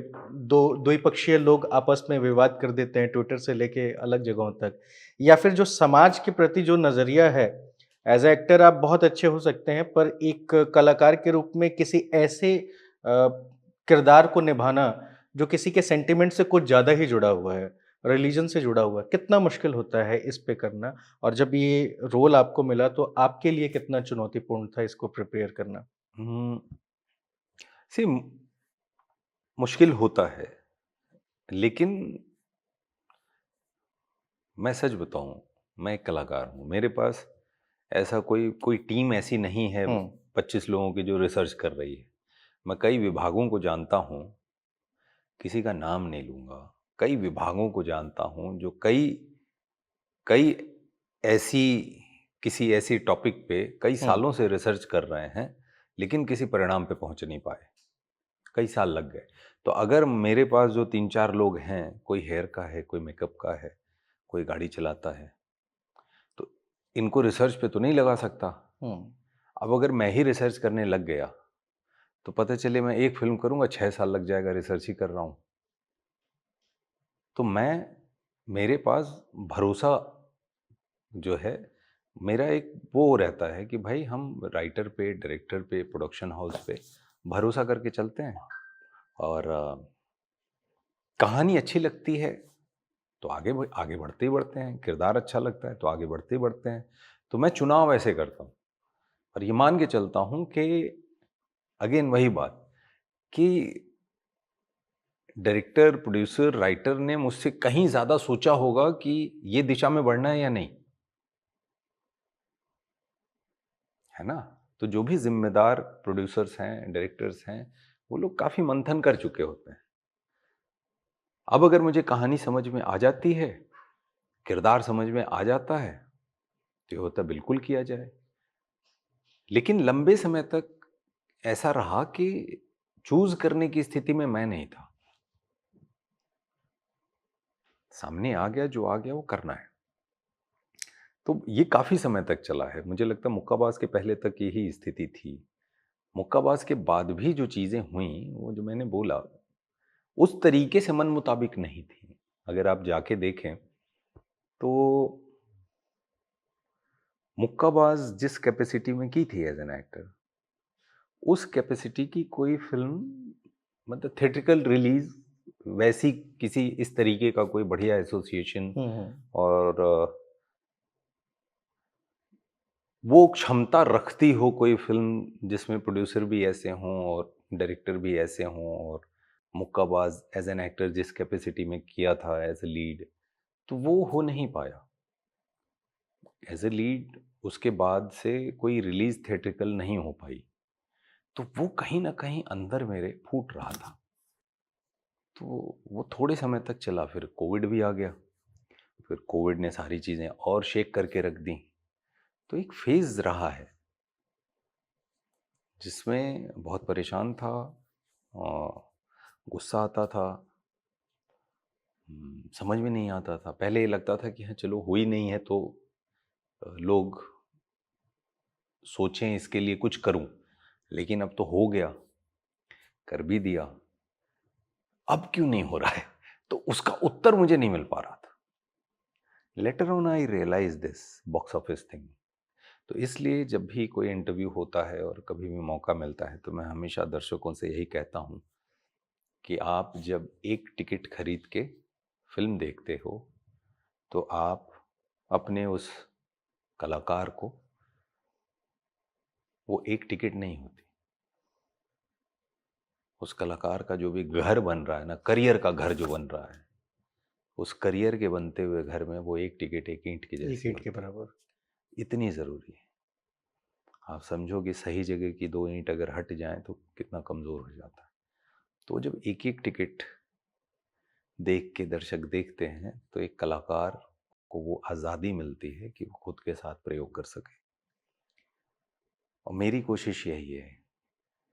दो द्विपक्षीय लोग आपस में विवाद कर देते हैं, ट्विटर से लेके अलग जगहों तक। या फिर जो समाज के प्रति जो नज़रिया है, एज़ अ एक्टर आप बहुत अच्छे हो सकते हैं, पर एक कलाकार के रूप में किसी ऐसे किरदार को निभाना, जो किसी के सेंटिमेंट से कुछ ज़्यादा ही जुड़ा हुआ है। रिलीजन से जुड़ा हुआ है, कितना मुश्किल होता है इस पे करना? और जब ये रोल आपको मिला तो आपके लिए कितना चुनौतीपूर्ण था इसको प्रिपेयर करना? हम्म, सी मुश्किल होता है, लेकिन मैं सच बताऊं, मैं एक कलाकार हूं, मेरे पास ऐसा कोई कोई टीम ऐसी नहीं है हुँ, 25 लोगों की जो रिसर्च कर रही है। मैं कई विभागों को जानता हूं, किसी का नाम नहीं लूंगा। कई विभागों को जानता हूं जो कई कई ऐसी किसी ऐसी टॉपिक पे कई हुँ, सालों से रिसर्च कर रहे हैं, लेकिन किसी परिणाम पे पहुंच नहीं पाए। कई साल लग गए। तो अगर मेरे पास जो 3-4 लोग हैं, कोई हेयर का है, कोई मेकअप का है, कोई गाड़ी चलाता है, तो इनको रिसर्च पे तो नहीं लगा सकता। हुँ, अब अगर मैं ही रिसर्च करने लग गया, तो पता चले मैं एक फ़िल्म करूँगा, 6 साल लग जाएगा, रिसर्च ही कर रहा हूँ। तो मेरे पास भरोसा जो है, मेरा एक वो रहता है कि भाई हम राइटर पे, डायरेक्टर पे, प्रोडक्शन हाउस पे भरोसा करके चलते हैं। और कहानी अच्छी लगती है तो आगे बढ़ते ही बढ़ते हैं, किरदार अच्छा लगता है तो आगे बढ़ते ही बढ़ते हैं। तो मैं चुनाव ऐसे करता हूँ और ये मान के चलता हूँ कि अगेन वही बात कि डायरेक्टर, प्रोड्यूसर, राइटर ने मुझसे कहीं ज़्यादा सोचा होगा कि ये दिशा में बढ़ना है या नहीं, है ना? तो जो भी ज़िम्मेदार प्रोड्यूसर्स हैं, डायरेक्टर्स हैं, वो लोग काफ़ी मंथन कर चुके होते हैं। अब अगर मुझे कहानी समझ में आ जाती है, किरदार समझ में आ जाता है, तो ये होता है बिल्कुल किया जाए। लेकिन लंबे समय तक ऐसा रहा कि चूज़ करने की स्थिति में मैं नहीं था। सामने आ गया, जो आ गया वो करना है। तो ये काफ़ी समय तक चला है। मुझे लगता है मुक्काबाज़ के पहले तक यही स्थिति थी। मुक्काबाज़ के बाद भी जो चीज़ें हुईं, वो जो मैंने बोला, उस तरीके से मन मुताबिक नहीं थी। अगर आप जाके देखें, तो मुक्काबाज़ जिस कैपेसिटी में की थी एज़ एन एक्टर, उस कैपेसिटी की कोई फ़िल्म मतलब थिएट्रिकल रिलीज़ वैसी किसी इस तरीके का कोई बढ़िया एसोसिएशन हुँ, हुँ, और वो क्षमता रखती हो कोई फ़िल्म जिसमें प्रोड्यूसर भी ऐसे हों और डायरेक्टर भी ऐसे हों, और मुक्काबाज़ एज़ एन एक्टर जिस कैपेसिटी में किया था एज़ अ लीड, तो वो हो नहीं पाया। एज़ अ लीड उसके बाद से कोई रिलीज़ थिएट्रिकल नहीं हो पाई। तो वो कहीं न कहीं अंदर मेरे फूट रहा था। तो वो थोड़े समय तक चला, फिर कोविड भी आ गया। फिर कोविड ने सारी चीज़ें और शेक करके रख दी। तो एक फ़ेज़ रहा है, जिसमें बहुत परेशान था, गुस्सा आता था, समझ में नहीं आता था। पहले ये लगता था कि हाँ, चलो हुई नहीं है तो लोग सोचें इसके लिए कुछ करूँ। लेकिन अब तो हो गया, कर भी दिया, अब क्यों नहीं हो रहा है? तो उसका उत्तर मुझे नहीं मिल पा रहा था। Later on I realize this box office thing. तो इसलिए जब भी कोई इंटरव्यू होता है और कभी भी मौका मिलता है, तो मैं हमेशा दर्शकों से यही कहता हूँ कि आप जब एक टिकट खरीद के फिल्म देखते हो, तो आप अपने उस कलाकार को, वो एक टिकट नहीं होती, उस कलाकार का जो भी घर बन रहा है ना, करियर का घर जो बन रहा है, उस करियर के बनते हुए घर में वो एक टिकट एक ईंट की एक जैसी ईंट के होती है। बराबर। इतनी ज़रूरी है। आप समझो कि सही जगह की 2 ईंट अगर हट जाएँ तो कितना कमज़ोर हो जाता है। तो जब एक-एक टिकट देख के दर्शक देखते हैं, तो एक कलाकार को वो आज़ादी मिलती है कि वो खुद के साथ प्रयोग कर सके। और मेरी कोशिश यही है,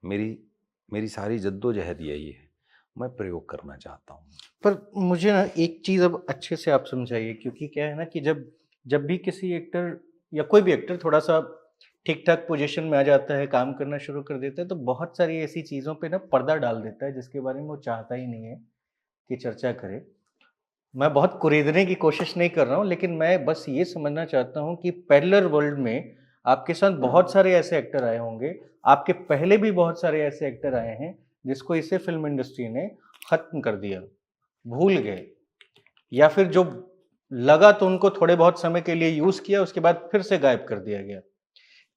मेरी मेरी सारी जद्दोजहद यही है, मैं प्रयोग करना चाहता हूँ। पर मुझे ना एक चीज़ अब अच्छे से आप समझाइए, क्योंकि क्या है ना कि जब जब भी किसी एक्टर या कोई भी एक्टर थोड़ा-सा ठीक-ठाक पोज़ीशन में आ जाता है, काम करना शुरू कर देता है, तो बहुत सारी ऐसी चीज़ों पे ना पर्दा डाल देता है, जिसके बारे में वो चाहता ही नहीं है कि चर्चा करे। मैं बहुत कुरेदने की कोशिश नहीं कर रहा हूँ, लेकिन मैं बस ये समझना चाहता हूँ कि पैरेलल वर्ल्ड में आपके साथ बहुत सारे ऐसे एक्टर आए होंगे, आपके पहले भी बहुत सारे ऐसे एक्टर आए हैं, जिसको इसे फ़िल्म इंडस्ट्री ने ख़त्म कर दिया, भूल गए। या फिर जो लगा तो उनको थोड़े बहुत समय के लिए यूज़ किया, उसके बाद फिर से गायब कर दिया गया।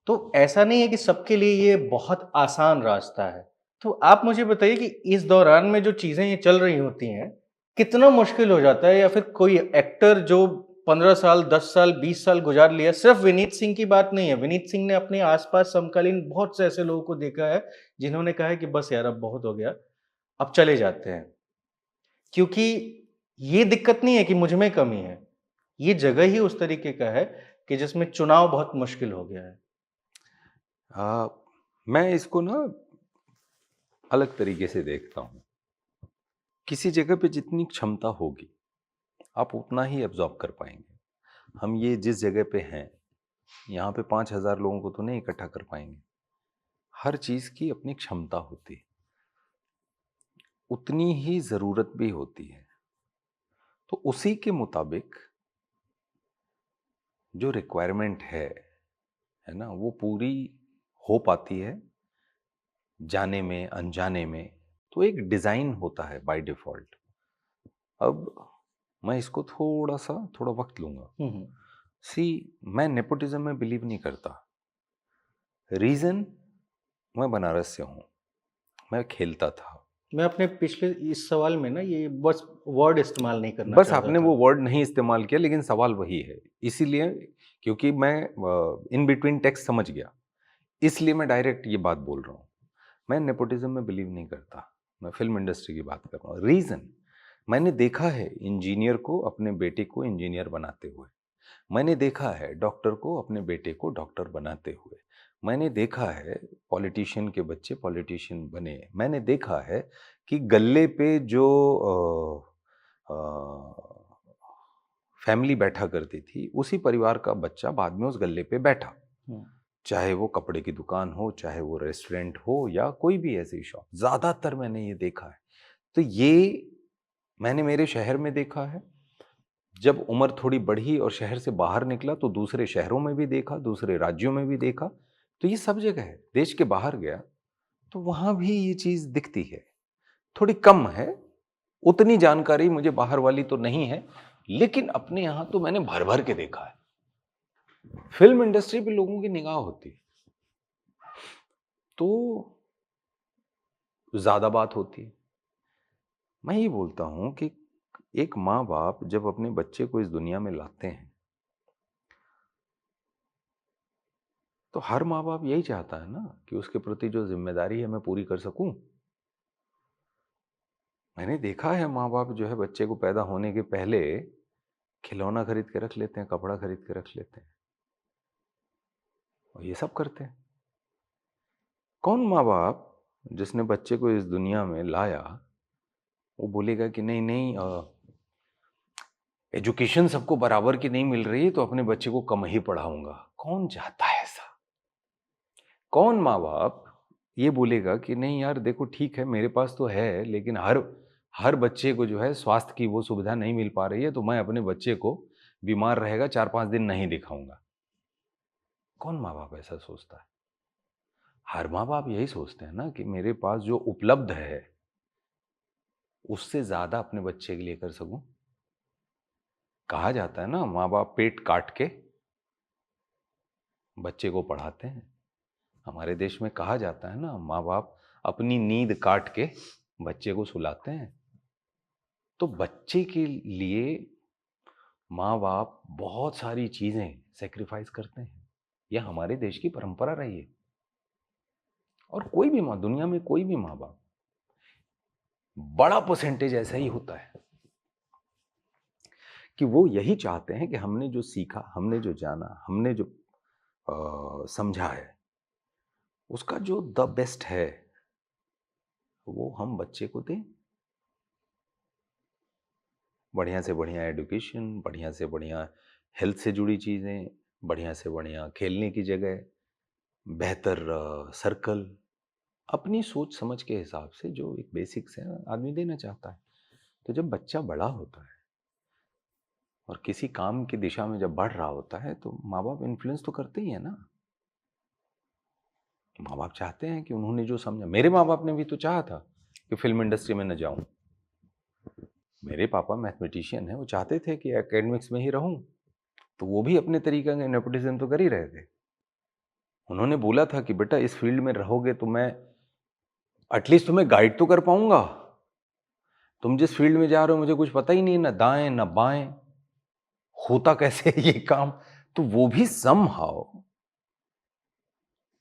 तो ऐसा नहीं है कि सबके लिए ये बहुत आसान रास्ता है। तो आप मुझे बताइए कि इस दौरान में जो चीज़ें ये चल रही होती हैं, कितना मुश्किल हो जाता है, या फिर कोई एक्टर जो 15 साल, 10 साल, 20 साल गुज़ार लिया, सिर्फ़ विनीत सिंह की बात नहीं है। विनीत सिंह ने अपने आस-पास समकालीन बहुत से ऐसे लोगों को देखा है, जिन्होंने कहा है कि बस यार अब बहुत हो गया, अब चले जाते हैं। क्योंकि ये दिक्कत नहीं है कि मुझ में कमी है, ये जगह ही उस तरीके का है कि जिसमें चुनाव बहुत मुश्किल हो गया है। आ, मैं इसको ना अलग तरीके से देखता हूँ। किसी जगह पे जितनी क्षमता होगी आप उतना ही एब्जॉर्ब कर पाएंगे। हम ये जिस जगह पे हैं यहाँ पे 5,000 लोगों को तो नहीं इकट्ठा कर पाएंगे। हर चीज की अपनी क्षमता होती है, उतनी ही जरूरत भी होती है। तो उसी के मुताबिक जो रिक्वायरमेंट है ना, वो पूरी हो पाती है जाने में अनजाने में। तो एक डिजाइन होता है बाय डिफॉल्ट। अब मैं इसको थोड़ा वक्त लूंगा। हुँ, हुँ। सी, मैं नेपोटिज्म में बिलीव नहीं करता। रीजन, मैं बनारस से हूं, मैं खेलता था। मैं अपने पिछले इस सवाल में ना ये बस वर्ड इस्तेमाल नहीं करना बस चाहता आपने था। वो वर्ड नहीं इस्तेमाल किया, लेकिन सवाल वही है। इसीलिए, क्योंकि मैं इन बिटवीन टेक्स्ट समझ गया, इसलिए मैं डायरेक्ट ये बात बोल रहा हूँ। मैं नेपोटिज्म में बिलीव नहीं करता, मैं फिल्म इंडस्ट्री की बात कर रहा हूँ। रीजन, मैंने देखा है इंजीनियर को अपने बेटे को इंजीनियर बनाते हुए, मैंने देखा है डॉक्टर को अपने बेटे को डॉक्टर बनाते हुए, मैंने देखा है पॉलिटिशियन के बच्चे पॉलिटिशियन बने, मैंने देखा है कि गल्ले पे जो फैमिली बैठा करती थी, उसी परिवार का बच्चा बाद में उस गल्ले पे बैठा। हुँ, चाहे वो कपड़े की दुकान हो, चाहे वो रेस्टोरेंट हो, या कोई भी ऐसी शॉप, ज्यादातर मैंने ये देखा है। तो ये मैंने मेरे शहर में देखा है। जब उम्र थोड़ी बढ़ी और शहर से बाहर निकला तो दूसरे शहरों में भी देखा, दूसरे राज्यों में भी देखा। तो ये सब जगह है। देश के बाहर गया तो वहां भी ये चीज दिखती है, थोड़ी कम है। उतनी जानकारी मुझे बाहर वाली तो नहीं है, लेकिन अपने यहां तो मैंने भर भर के देखा है। फिल्म इंडस्ट्री पे लोगों की निगाह होती है तो ज्यादा बात होती है। मैं ये बोलता हूं कि एक माँ बाप जब अपने बच्चे को इस दुनिया में लाते हैं, तो हर माँ बाप यही चाहता है ना कि उसके प्रति जो जिम्मेदारी है मैं पूरी कर सकूं। मैंने देखा है माँ बाप जो है बच्चे को पैदा होने के पहले खिलौना खरीद के रख लेते हैं, कपड़ा खरीद के रख लेते हैं, और ये सब करते हैं। कौन माँ बाप जिसने बच्चे को इस दुनिया में लाया वो बोलेगा कि नहीं नहीं, एजुकेशन सबको बराबर की नहीं मिल रही है तो अपने बच्चे को कम ही पढ़ाऊंगा? कौन चाहता है ऐसा? कौन माँ बाप ये बोलेगा कि नहीं यार देखो ठीक है मेरे पास तो है, लेकिन हर हर बच्चे को जो है स्वास्थ्य की वो सुविधा नहीं मिल पा रही है, तो मैं अपने बच्चे को बीमार रहेगा 4-5 दिन नहीं दिखाऊंगा? कौन माँ बाप ऐसा सोचता है? हर माँ बाप यही सोचते हैं ना कि मेरे पास जो उपलब्ध है उससे ज्यादा अपने बच्चे के लिए कर सकूं। कहा जाता है ना, माँ बाप पेट काट के बच्चे को पढ़ाते हैं। हमारे देश में कहा जाता है ना, माँ बाप अपनी नींद काट के बच्चे को सुलाते हैं। तो बच्चे के लिए माँ बाप बहुत सारी चीजें सेक्रीफाइस करते हैं। यह हमारे देश की परंपरा रही है। और कोई भी माँ, दुनिया में कोई भी माँ बाप, बड़ा परसेंटेज ऐसा ही होता है कि वो यही चाहते हैं कि हमने जो सीखा, हमने जो जाना, हमने जो समझा है, उसका जो द बेस्ट है वो हम बच्चे को दें। बढ़िया से बढ़िया एजुकेशन, बढ़िया से बढ़िया हेल्थ से जुड़ी चीज़ें, बढ़िया से बढ़िया खेलने की जगह, बेहतर सर्कल, अपनी सोच समझ के हिसाब से जो एक बेसिक्स है आदमी देना चाहता है। तो जब बच्चा बड़ा होता है और किसी काम की दिशा में जब बढ़ रहा होता है तो माँ बाप इन्फ्लुएंस तो करते ही है ना। माँ बाप चाहते हैं कि उन्होंने जो समझा, मेरे माँ बाप ने भी तो चाहा था कि फिल्म इंडस्ट्री में न जाऊं। मेरे पापा मैथमेटिशियन हैं, वो चाहते थे कि एकेडमिक्स में ही रहूं, तो वो भी अपने तरीके का नेपोटिज्म तो कर ही रहे थे। उन्होंने बोला था कि बेटा इस फील्ड में रहोगे तो मैं एटलीस्ट तुम्हें गाइड तो कर पाऊंगा, तुम जिस फील्ड में जा रहे हो मुझे कुछ पता ही नहीं, ना दाएं ना बाएं, होता कैसे है ये काम। तो वो भी समहाउ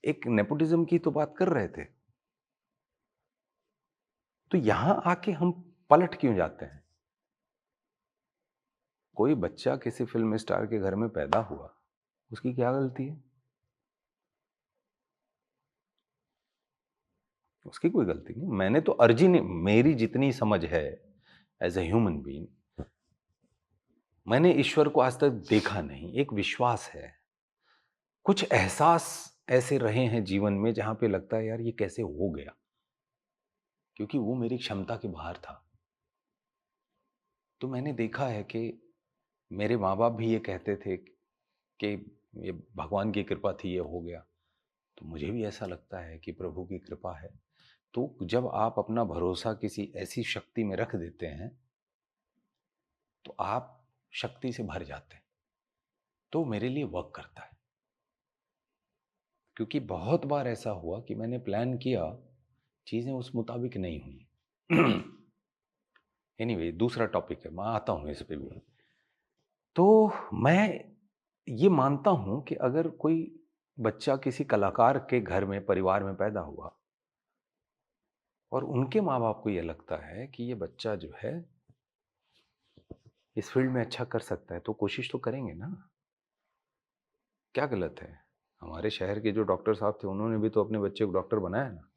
एक नेपोटिज्म की तो बात कर रहे थे। तो यहां आके हम पलट क्यों जाते हैं? कोई बच्चा किसी फिल्म स्टार के घर में पैदा हुआ, उसकी क्या गलती है? उसकी कोई गलती नहीं। मैंने तो अर्जी नहीं, मेरी जितनी समझ है एज ए ह्यूमन बीइंग, मैंने ईश्वर को आज तक देखा नहीं। एक विश्वास है, कुछ एहसास ऐसे रहे हैं जीवन में जहां पे लगता है यार ये कैसे हो गया, क्योंकि वो मेरी क्षमता के बाहर था। तो मैंने देखा है कि मेरे माँ बाप भी ये कहते थे कि ये भगवान की कृपा थी, ये हो गया। तो मुझे भी ऐसा लगता है कि प्रभु की कृपा है। तो जब आप अपना भरोसा किसी ऐसी शक्ति में रख देते हैं तो आप शक्ति से भर जाते हैं। तो मेरे लिए वर्क करता है, क्योंकि बहुत बार ऐसा हुआ कि मैंने प्लान किया, चीजें उस मुताबिक नहीं हुई। एनीवे, दूसरा टॉपिक है, मैं आता हूं इस पे भी। तो मैं ये मानता हूं कि अगर कोई बच्चा किसी कलाकार के घर में, परिवार में पैदा हुआ और उनके माँ बाप को यह लगता है कि ये बच्चा जो है इस फील्ड में अच्छा कर सकता है, तो कोशिश तो करेंगे ना। क्या गलत है? हमारे शहर के जो डॉक्टर साहब थे उन्होंने भी तो अपने बच्चे को डॉक्टर बनाया ना,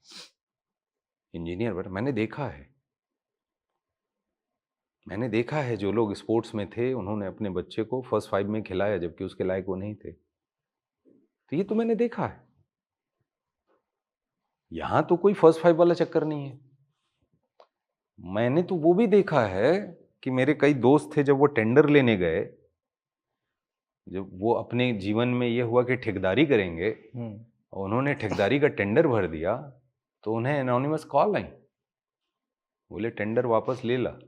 इंजीनियर बना। मैंने देखा है जो लोग स्पोर्ट्स में थे उन्होंने अपने बच्चे को फर्स्ट 5 में खिलाया जबकि उसके लायक वो नहीं थे। तो ये तो मैंने देखा है। यहां तो कोई फर्स्ट 5 वाला चक्कर नहीं है। मैंने तो वो भी देखा है कि मेरे कई दोस्त थे, जब वो टेंडर लेने गए, जब वो अपने जीवन में ये हुआ कि ठेकेदारी करेंगे और उन्होंने ठेकेदारी का टेंडर भर दिया, तो उन्हें एनोनिमस कॉल आई, बोले टेंडर वापस ले ला।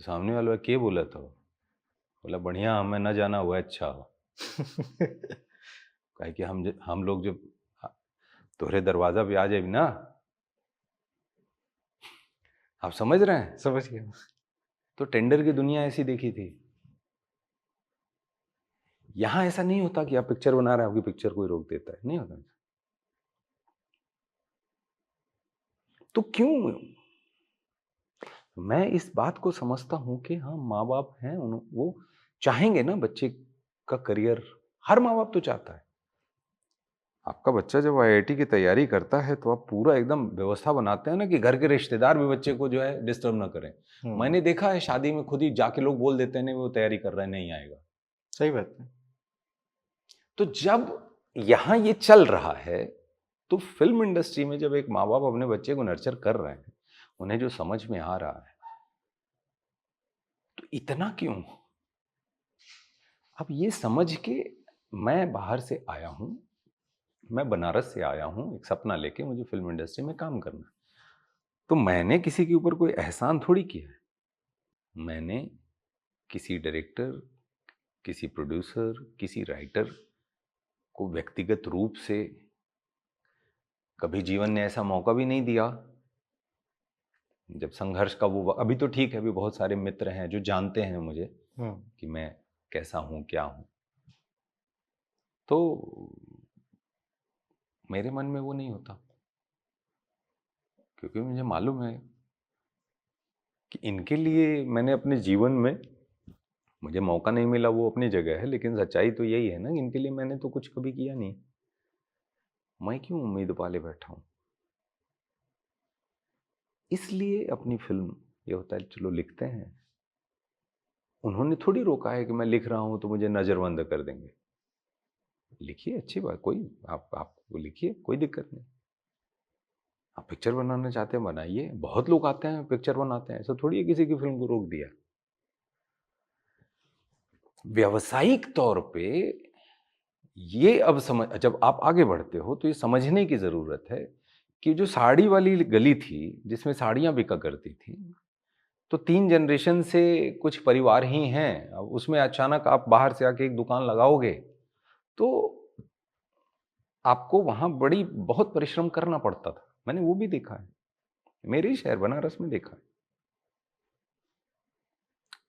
सामने वाला के बोला था, बोला बढ़िया, हमें न जाना हुआ अच्छा। कहे कि हम लोग जब तोहरे दरवाजा पे आ जाए ना, आप समझ रहे हैं? समझ गया। तो टेंडर की दुनिया ऐसी देखी थी। यहां ऐसा नहीं होता कि आप पिक्चर बना रहे हैं, आपकी पिक्चर कोई रोक देता है, नहीं होता। तो क्यों? मैं इस बात को समझता हूं कि हाँ, माँ बाप हैं, वो चाहेंगे ना बच्चे का करियर। हर माँ बाप तो चाहता है। आपका बच्चा जब आईआईटी की तैयारी करता है तो आप पूरा एकदम व्यवस्था बनाते हैं ना कि घर के रिश्तेदार भी बच्चे को जो है डिस्टर्ब ना करें। मैंने देखा है शादी में खुद ही जाके लोग बोल देते हैं नहीं वो तैयारी कर रहा है, नहीं आएगा। सही बात है। तो जब यहां ये चल रहा है, तो फिल्म इंडस्ट्री में जब एक माँ बाप अपने बच्चे को नर्चर कर रहे हैं, उन्हें जो समझ में आ रहा है, तो इतना क्यों? अब ये समझ के मैं बाहर से आया हूं, मैं बनारस से आया हूं एक सपना लेके, मुझे फिल्म इंडस्ट्री में काम करना है। तो मैंने किसी के ऊपर कोई एहसान थोड़ी किया है। मैंने किसी डायरेक्टर, किसी प्रोड्यूसर, किसी राइटर को व्यक्तिगत रूप से कभी जीवन ने ऐसा मौका भी नहीं दिया। जब संघर्ष का वो, अभी तो ठीक है, अभी बहुत सारे मित्र हैं जो जानते हैं मुझे कि मैं कैसा हूं, क्या हूं, तो मेरे मन में वो नहीं होता, क्योंकि मुझे मालूम है कि इनके लिए मैंने अपने जीवन में, मुझे मौका नहीं मिला वो अपनी जगह है, लेकिन सच्चाई तो यही है ना, इनके लिए मैंने तो कुछ कभी किया नहीं। मैं क्यों उम्मीद पाले बैठा हूं? इसलिए अपनी फिल्म ये होता है, चलो लिखते हैं। उन्होंने थोड़ी रोका है कि मैं लिख रहा हूं तो मुझे नजरबंद कर देंगे। लिखिए, अच्छी बात, कोई आप लिखिए, कोई दिक्कत नहीं। आप पिक्चर बनाना चाहते हैं बनाइए, बहुत लोग आते हैं पिक्चर बनाते हैं, ऐसा थोड़ी है किसी की फिल्म को रोक दिया। व्यावसायिक तौर पे ये अब समझ, जब आप आगे बढ़ते हो तो ये समझने की जरूरत है कि जो साड़ी वाली गली थी जिसमें साड़ियां बिका करती थी, तो 3 जनरेशन से कुछ परिवार ही हैं। अब उसमें अचानक आप बाहर से आके एक दुकान लगाओगे, तो आपको वहाँ बहुत परिश्रम करना पड़ता था। मैंने वो भी देखा है, मेरे ही शहर बनारस में देखा है।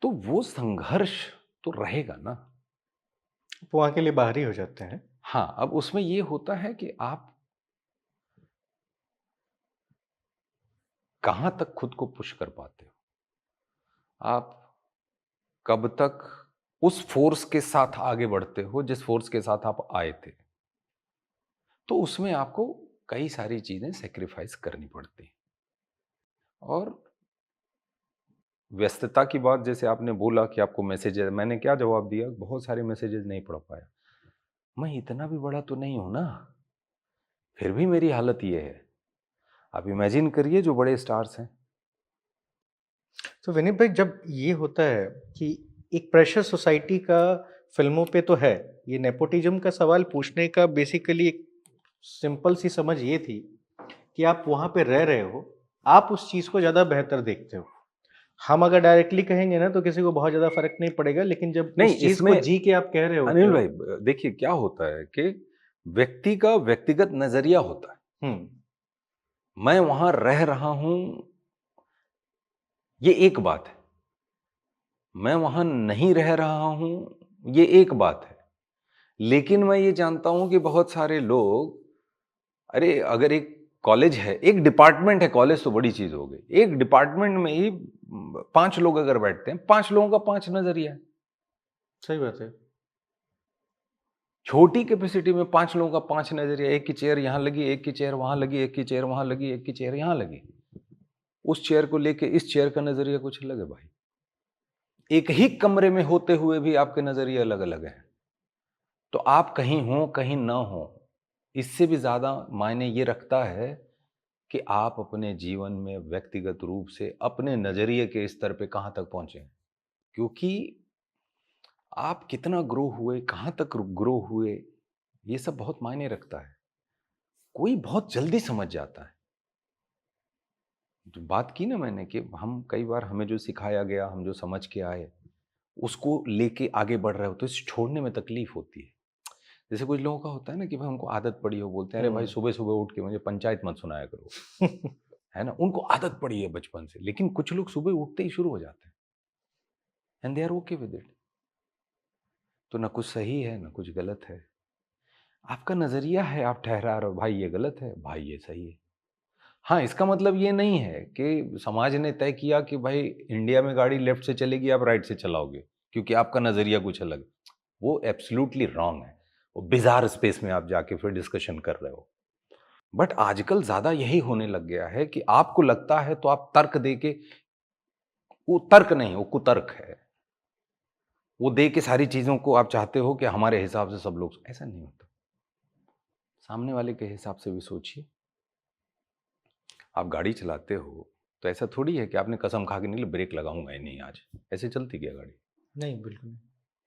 तो वो संघर्ष तो रहेगा ना। वो वहाँ के लिए बाहरी हो जाते हैं। हाँ, अब उसमें ये होता है कि आप कहाँ तक खुद को पुश कर पाते हो? आप कब तक उस फ़ोर्स के साथ आगे बढ़ते हो, जिस फ़ोर्स के साथ आप आए थे? तो उसमें आपको कई सारी चीज़ें सैक्रिफ़ाइस करनी पड़ती हैं। और व्यस्तता की बात जैसे आपने बोला कि आपको मैसेजेस, मैंने क्या जवाब दिया? बहुत सारे मैसेजेस नहीं पढ़ पाया। मैं इतना भी बड़ा तो नहीं हूँ ना, फिर भी मेरी हालत ये है। आप इमेजिन करिए जो बड़े स्टार्स हैं। तो विनीत भाई, जब ये होता है कि एक प्रेशर सोसाइटी का फिल्मों पे तो है, ये नेपोटिज्म का सवाल पूछने का बेसिकली एक सिंपल सी समझ ये थी कि आप वहाँ पे रह रहे हो, आप उस चीज़ को ज़्यादा बेहतर देखते हो। हम अगर डायरेक्टली कहेंगे ना तो किसी को बहुत ज़्यादा फ़र्क नहीं पड़ेगा, लेकिन जब नहीं, उस चीज़ को इसमें जी के आप कह रहे होते अनिल हो। भाई देखिए क्या होता है कि व्यक्ति का व्यक्तिगत नज़रिया होता है। हुँ, मैं वहाँ रह रहा हूँ, ये एक बात है। मैं वहाँ नहीं रह रहा हूँ, ये एक बात है। लेकिन मैं ये जानता हूँ कि बहुत सारे लोग, अरे अगर एक कॉलेज है, एक डिपार्टमेंट है, कॉलेज तो बड़ी चीज़ हो गई। एक डिपार्टमेंट में ही 5 लोग अगर बैठते हैं, 5 लोगों का 5 नज़रिया है। सही बात है। छोटी कैपेसिटी में 5 लोगों का 5 नज़रिया, एक की चेयर यहाँ लगी, एक की चेयर वहाँ लगी, एक की चेयर वहाँ लगी, एक की चेयर यहाँ लगी। उस चेयर को लेके इस चेयर का नज़रिया कुछ अलग है भाई। एक ही कमरे में होते हुए भी आपके नज़रिए अलग-अलग हैं। तो आप कहीं हो, कहीं ना हो, इससे भी ज़्यादा मायने ये रखता है कि आप अपने जीवन में व्यक्तिगत रूप से अपने नज़रिए के स्तर पे कहाँ तक पहुँचे हैं। क्योंकि आप कितना ग्रो हुए, कहाँ तक ग्रो हुए, ये सब बहुत मायने रखता है। कोई बहुत जल्दी समझ जाता है। जो बात की ना मैंने कि हम कई बार हमें जो सिखाया गया, हम जो समझ के आए, उसको लेके आगे बढ़ रहे हो तो इसे छोड़ने में तकलीफ होती है। जैसे कुछ लोगों का होता है ना कि भाई उनको आदत पड़ी हो, बोलते हैं अरे भाई हुँ। सुबह-सुबह उठ के मुझे पंचायत मत सुनाया करो। है ना? उनको आदत पड़ी है बचपन से। लेकिन कुछ लोग सुबह उठते ही शुरू हो जाते हैं and they are okay with it. तो ना कुछ सही है, ना कुछ गलत है। आपका नज़रिया है, आप ठहरा रहे हो, भाई ये गलत है, भाई ये सही है। हाँ, इसका मतलब ये नहीं है कि समाज ने तय किया कि भाई इंडिया में गाड़ी लेफ्ट से चलेगी, आप राइट से चलाओगे, क्योंकि आपका नज़रिया कुछ अलग है। वो एब्सोल्यूटली रॉन्ग है। वो बिज़ार स्पेस में आप जाके फिर डिस्कशन कर रहे हो। बट आजकल ज़्यादा यही होने लग गया है कि आपको लगता है तो आप तर्क दे के, वो तर्क नहीं, वो कुतर्क है। वो दे के सारी चीज़ों को आप चाहते हो कि हमारे हिसाब से सब लोग, ऐसा नहीं होता। सामने वाले के हिसाब से भी सोचिए। आप गाड़ी चलाते हो, तो ऐसा थोड़ी है कि आपने कसम खा के निकले ब्रेक लगाऊँगा ही नहीं आज। ऐसे चलती क्या गाड़ी? नहीं, बिल्कुल नहीं।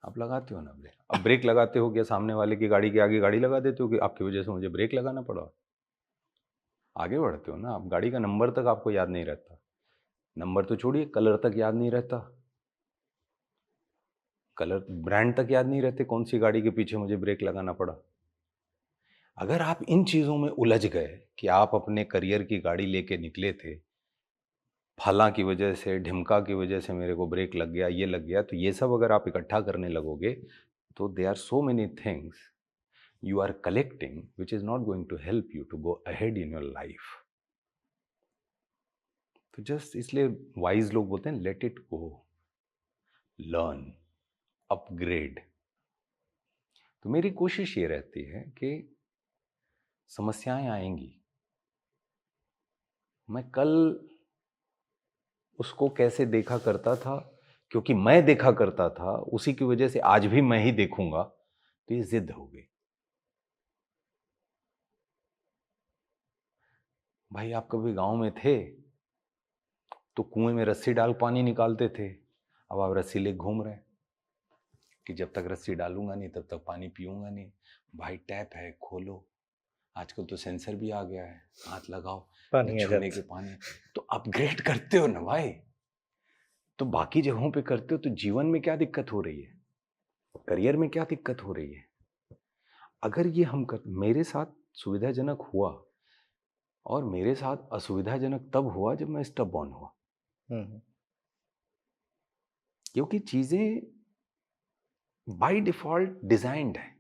आप लगाते हो ना ब्रेक। अब ब्रेक लगाते हो क्या सामने वाले की गाड़ी के आगे गाड़ी लगा देते हो कि आपकी वजह से मुझे ब्रेक लगाना पड़ा? आगे बढ़ते हो ना आप, गाड़ी का नंबर तक आपको याद नहीं रहता। नंबर तो छोड़िए, कलर तक याद नहीं रहता। कलर ब्रांड तक याद नहीं रहते कौन सी गाड़ी के पीछे मुझे ब्रेक लगाना पड़ा। अगर आप इन चीज़ों में उलझ गए कि आप अपने करियर की गाड़ी लेके निकले थे, फलाँ की वजह से, ढिमका की वजह से मेरे को ब्रेक लग गया, ये लग गया, तो ये सब अगर आप इकट्ठा करने लगोगे, तो there are so many things you are collecting which is not going to help you to go ahead in your life. तो जस्ट इसलिए वाइज लोग बोलते हैं let it go, learn, upgrade. तो मेरी कोशिश ये रहती है कि समस्याएं आएंगी, मैं कल उसको कैसे देखा करता था, क्योंकि मैं देखा करता था उसी की वजह से आज भी मैं ही देखूंगा, तो ये जिद हो गई। भाई आप कभी गांव में थे तो कुएं में रस्सी डाल पानी निकालते थे, अब आप रस्सी ले घूम रहे हैं कि जब तक रस्सी डालूंगा नहीं तब तक पानी पीऊंगा नहीं। भाई टैप है, खोलो। आजकल तो सेंसर भी आ गया है, हाथ लगाओ, पानी आ छूने जाता के है। पानी। तो अपग्रेड करते हो ना भाई। तो बाकी जगहों पे करते हो तो जीवन में क्या दिक्कत हो रही है, करियर में क्या दिक्कत हो रही है? अगर ये हम कर मेरे साथ सुविधाजनक हुआ और मेरे साथ असुविधाजनक तब हुआ जब मैं स्टब बॉर्न हुआ, क्योंकि चीजें बाय डिफॉल्ट डिजाइंड है,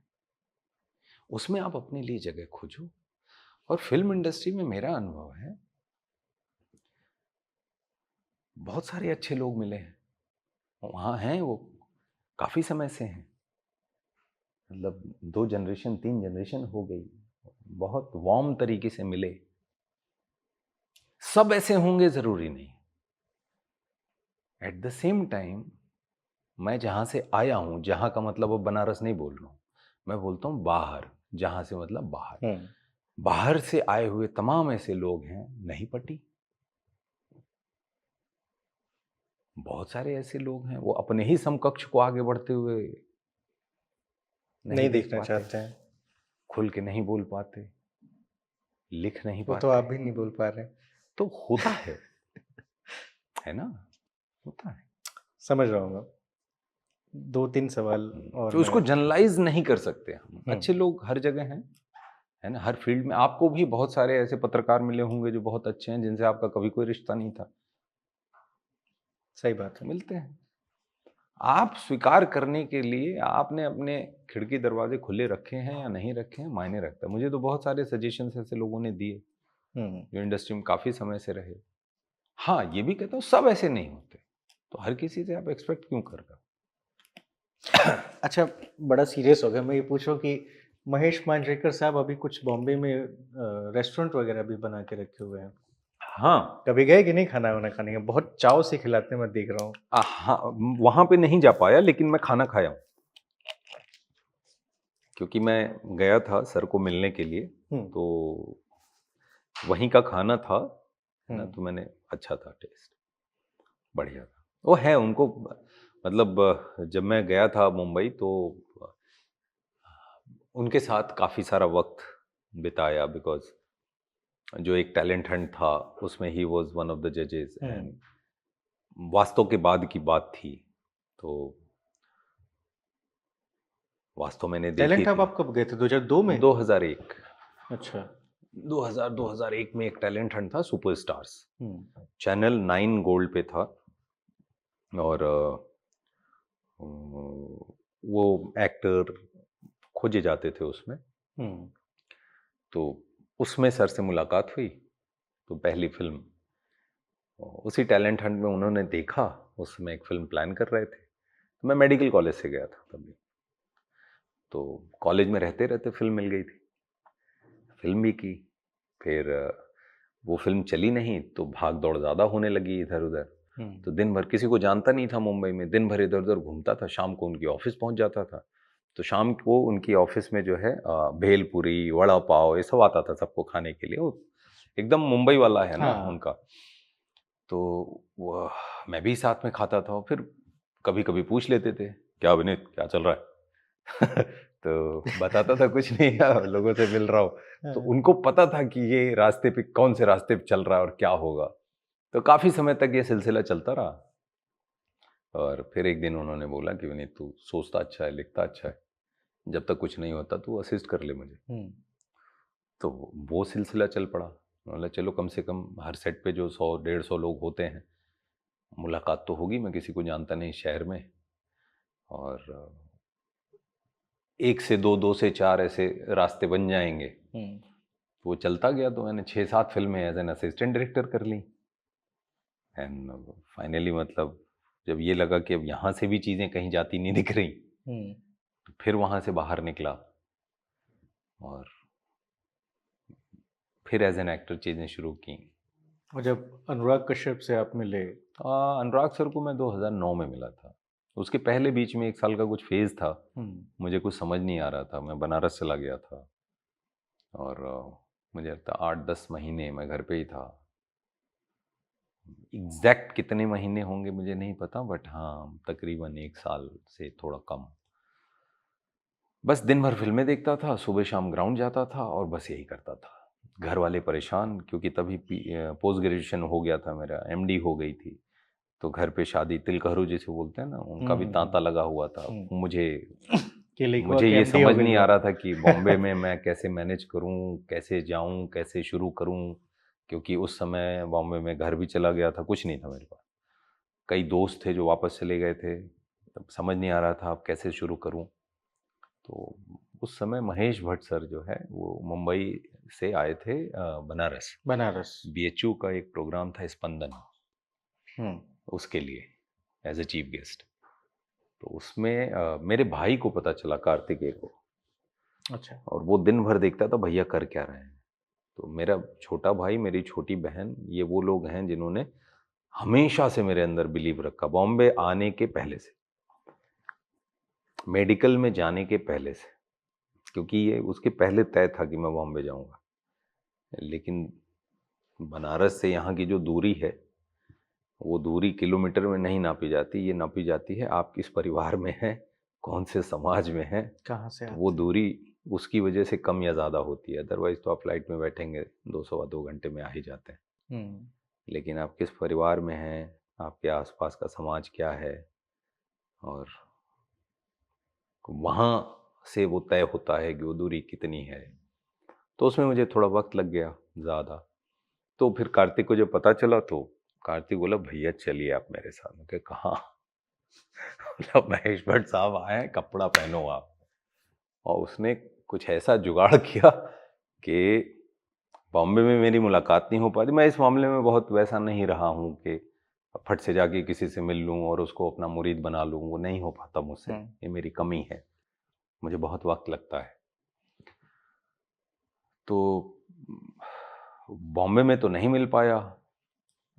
उसमें आप अपने लिए जगह खोजो। और फिल्म इंडस्ट्री में मेरा अनुभव है, बहुत सारे अच्छे लोग मिले हैं, वहाँ हैं वो काफी समय से हैं, मतलब 2 जनरेशन 3 जनरेशन हो गई, बहुत वार्म तरीके से मिले। सब ऐसे होंगे जरूरी नहीं। एट द सेम टाइम मैं जहां से आया हूं, जहां का मतलब अब बनारस नहीं बोल रहा हूं, मैं बोलता हूं बाहर, जहां से मतलब बाहर, बाहर से आए हुए तमाम ऐसे लोग हैं, नहीं पटी। बहुत सारे ऐसे लोग हैं वो अपने ही समकक्ष को आगे बढ़ते हुए नहीं देखना चाहते हैं, खुल के नहीं बोल पाते, लिख नहीं वो पाते। तो आप भी नहीं बोल पा रहे। तो होता है ना, होता है। समझ रहा हूँ मैं। 2-3 सवाल और तो उसको जनरलाइज नहीं कर सकते हम। अच्छे लोग हर जगह हैं, है ना, हर फील्ड में। आपको भी बहुत सारे ऐसे पत्रकार मिले होंगे जो बहुत अच्छे हैं, जिनसे आपका कभी कोई रिश्ता नहीं था। सही बात है। मिलते हैं। आप स्वीकार करने के लिए आपने अपने खिड़की दरवाजे खुले रखे हैं या नहीं रखे हैं, मायने रखता है। मुझे तो बहुत सारे सजेशंस ऐसे लोगों ने दिए जो इंडस्ट्री में काफी समय से रहे। हाँ, ये भी कहता हूँ सब ऐसे नहीं होते, तो हर किसी से आप एक्सपेक्ट क्यों कर रहे हो? अच्छा, बड़ा सीरियस हो गया। मैं ये पूछ रहा हूँ कि महेश मांजरेकर साहब अभी कुछ बॉम्बे में रेस्टोरेंट वगैरह भी बना के रखे हुए हैं। हाँ, कभी गए कि नहीं खाना वाना खाने का? बहुत चाव से खिलाते हैं, मैं देख रहा हूँ। हाँ, वहां पे नहीं जा पाया, लेकिन मैं खाना खाया हूँ, क्योंकि मैं गया था सर को मिलने के लिए, तो वहीं का खाना था ना, तो मैंने अच्छा था, टेस्ट बढ़िया था। वो है उनको, मतलब जब मैं गया था मुंबई तो उनके साथ काफ़ी सारा वक्त बिताया, बिकॉज जो एक टैलेंट हंट था उसमें he was one of the जजेस, एंड वास्तव के बाद की बात थी, तो वास्तव मैंने देखी टैलेंट थी। हब आप कब गए थे? 2002 में? 2001। अच्छा। 2001 में एक टैलेंट हंट था, सुपरस्टार्स, चैनल 9 गोल्ड पे था, और वो एक्टर खोजे जाते थे उसमें। तो उसमें सर से मुलाकात हुई, तो पहली फिल्म उसी टैलेंट हंट में उन्होंने देखा, उसमें एक फिल्म प्लान कर रहे थे, तो मैं मेडिकल कॉलेज से गया था तभी, तो कॉलेज में रहते रहते फिल्म मिल गई थी, फिल्म भी की। फिर वो फिल्म चली नहीं तो भाग दौड़ ज़्यादा होने लगी इधर उधर, तो दिन भर किसी को जानता नहीं था मुंबई में, दिन भर इधर उधर घूमता था, शाम को उनकी ऑफिस पहुंच जाता था। तो शाम को उनकी ऑफिस में जो है भेलपुरी, वड़ा पाव, ये सब आता था सबको खाने के लिए, वो एकदम मुंबई वाला है ना उनका। तो वो मैं भी साथ में खाता था, फिर कभी कभी पूछ लेते थे, क्या विनीत क्या चल रहा है? तो बताता था कुछ नहीं, लोगों से मिल रहा हूँ। तो उनको पता था कि ये रास्ते पे कौन से रास्ते पे चल रहा है और क्या होगा। तो काफी समय तक ये सिलसिला चलता रहा, और फिर एक दिन उन्होंने बोला कि विनीत तू सोचता अच्छा है, लिखता अच्छा है, जब तक कुछ नहीं होता तू असिस्ट कर ले मुझे। तो वो सिलसिला चल पड़ा। बोला चलो कम से कम हर सेट पे जो 100-150 लोग होते हैं, मुलाकात तो होगी, मैं किसी को जानता नहीं शहर में, और 1 से 2, 2 से 4 ऐसे रास्ते बन जाएंगे। वो चलता गया, तो मैंने 6-7 फिल्में एज एन असिस्टेंट डायरेक्टर कर ली, एंड फाइनली मतलब जब ये लगा कि अब यहाँ से भी चीज़ें कहीं जाती नहीं दिख रही, तो फिर वहाँ से बाहर निकला, और फिर एज एन एक्टर चीज़ें शुरू की। और जब अनुराग कश्यप से आप मिले? अनुराग सर को मैं 2009 में मिला था। उसके पहले बीच में 1 साल का कुछ फेज़ था, मुझे कुछ समझ नहीं आ रहा था, मैं बनारस चला गया था, और मुझे लगता 8-10 महीने मैं घर पे ही था। एग्जैक्ट कितने महीने होंगे मुझे नहीं पता, बट हाँ तकरीबन 1 साल से थोड़ा कम। बस दिन भर फिल्में देखता था, सुबह शाम ग्राउंड जाता था, और बस यही करता था। घर वाले परेशान, क्योंकि तभी पोस्ट ग्रेजुएशन हो गया था मेरा, एमडी हो गई थी, तो घर पे शादी तिलकहरू जिसे बोलते हैं ना, उनका भी तांता लगा हुआ था। मुझे ये समझ नहीं आ रहा था कि बॉम्बे में मैं कैसे मैनेज करूं, कैसे जाऊं, कैसे शुरू करूं, क्योंकि उस समय बॉम्बे में घर भी चला गया था, कुछ नहीं था मेरे पास। कई दोस्त थे जो वापस चले गए थे, तब समझ नहीं आ रहा था अब कैसे शुरू करूं। तो उस समय महेश भट्ट सर जो है वो मुंबई से आए थे बनारस। बीएचयू का एक प्रोग्राम था स्पंदन, उसके लिए एज ए चीफ गेस्ट। तो उसमें मेरे भाई को पता चला, कार्तिकेय को। अच्छा। और वो दिन भर देखता था भैया कर क्या रहे हैं। तो मेरा छोटा भाई, मेरी छोटी बहन, ये वो लोग हैं जिन्होंने हमेशा से मेरे अंदर बिलीव रखा, बॉम्बे आने के पहले से, मेडिकल में जाने के पहले से, क्योंकि ये उसके पहले तय था कि मैं बॉम्बे जाऊंगा। लेकिन बनारस से यहाँ की जो दूरी है, वो दूरी किलोमीटर में नहीं नापी जाती, ये नापी जाती है आप किस परिवार में हैं, कौन से समाज में हैं, कहाँ से। तो वो दूरी उसकी वजह से कम या ज़्यादा होती है। अदरवाइज तो आप फ्लाइट में बैठेंगे 2 घंटे में आ ही जाते हैं। लेकिन आप किस परिवार में हैं, आपके आसपास का समाज क्या है, और वहाँ से वो तय होता है कि वो दूरी कितनी है। तो उसमें मुझे थोड़ा वक्त लग गया ज़्यादा। तो फिर कार्तिक को जब पता चला तो कार्तिक बोला भैया चलिए आप मेरे साथ। मैं कहाँ? मतलब महेश भट्ट साहब आए हैं, कपड़ा पहनो आप। और उसने कुछ ऐसा जुगाड़ किया कि बॉम्बे में मेरी मुलाकात नहीं हो पाती। मैं इस मामले में बहुत वैसा नहीं रहा हूँ कि फट से जाके किसी से मिल लूँ और उसको अपना मुरीद बना लूँ, वो नहीं हो पाता मुझसे, ये मेरी कमी है, मुझे बहुत वक्त लगता है। तो बॉम्बे में तो नहीं मिल पाया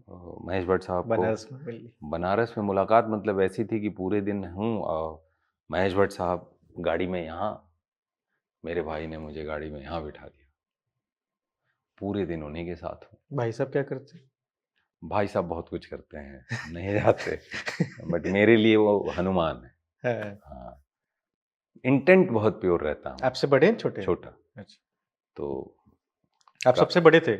महेश भट्ट साहब को। बनारस में मुलाकात मतलब ऐसी थी कि पूरे दिन हूँ, महेश भट्ट साहब गाड़ी में यहाँ, मेरे भाई ने मुझे गाड़ी में यहाँ बिठा दिया, पूरे दिन उन्हीं के साथ हूँ। भाई साहब क्या करते हैं? भाई साहब बहुत कुछ करते हैं, नहीं जाते। बट मेरे लिए वो हनुमान है। हाँ, इंटेंट बहुत प्योर रहता है। आपसे बड़े हैं छोटे? छोटा। अच्छा। तो आप सबसे बड़े थे?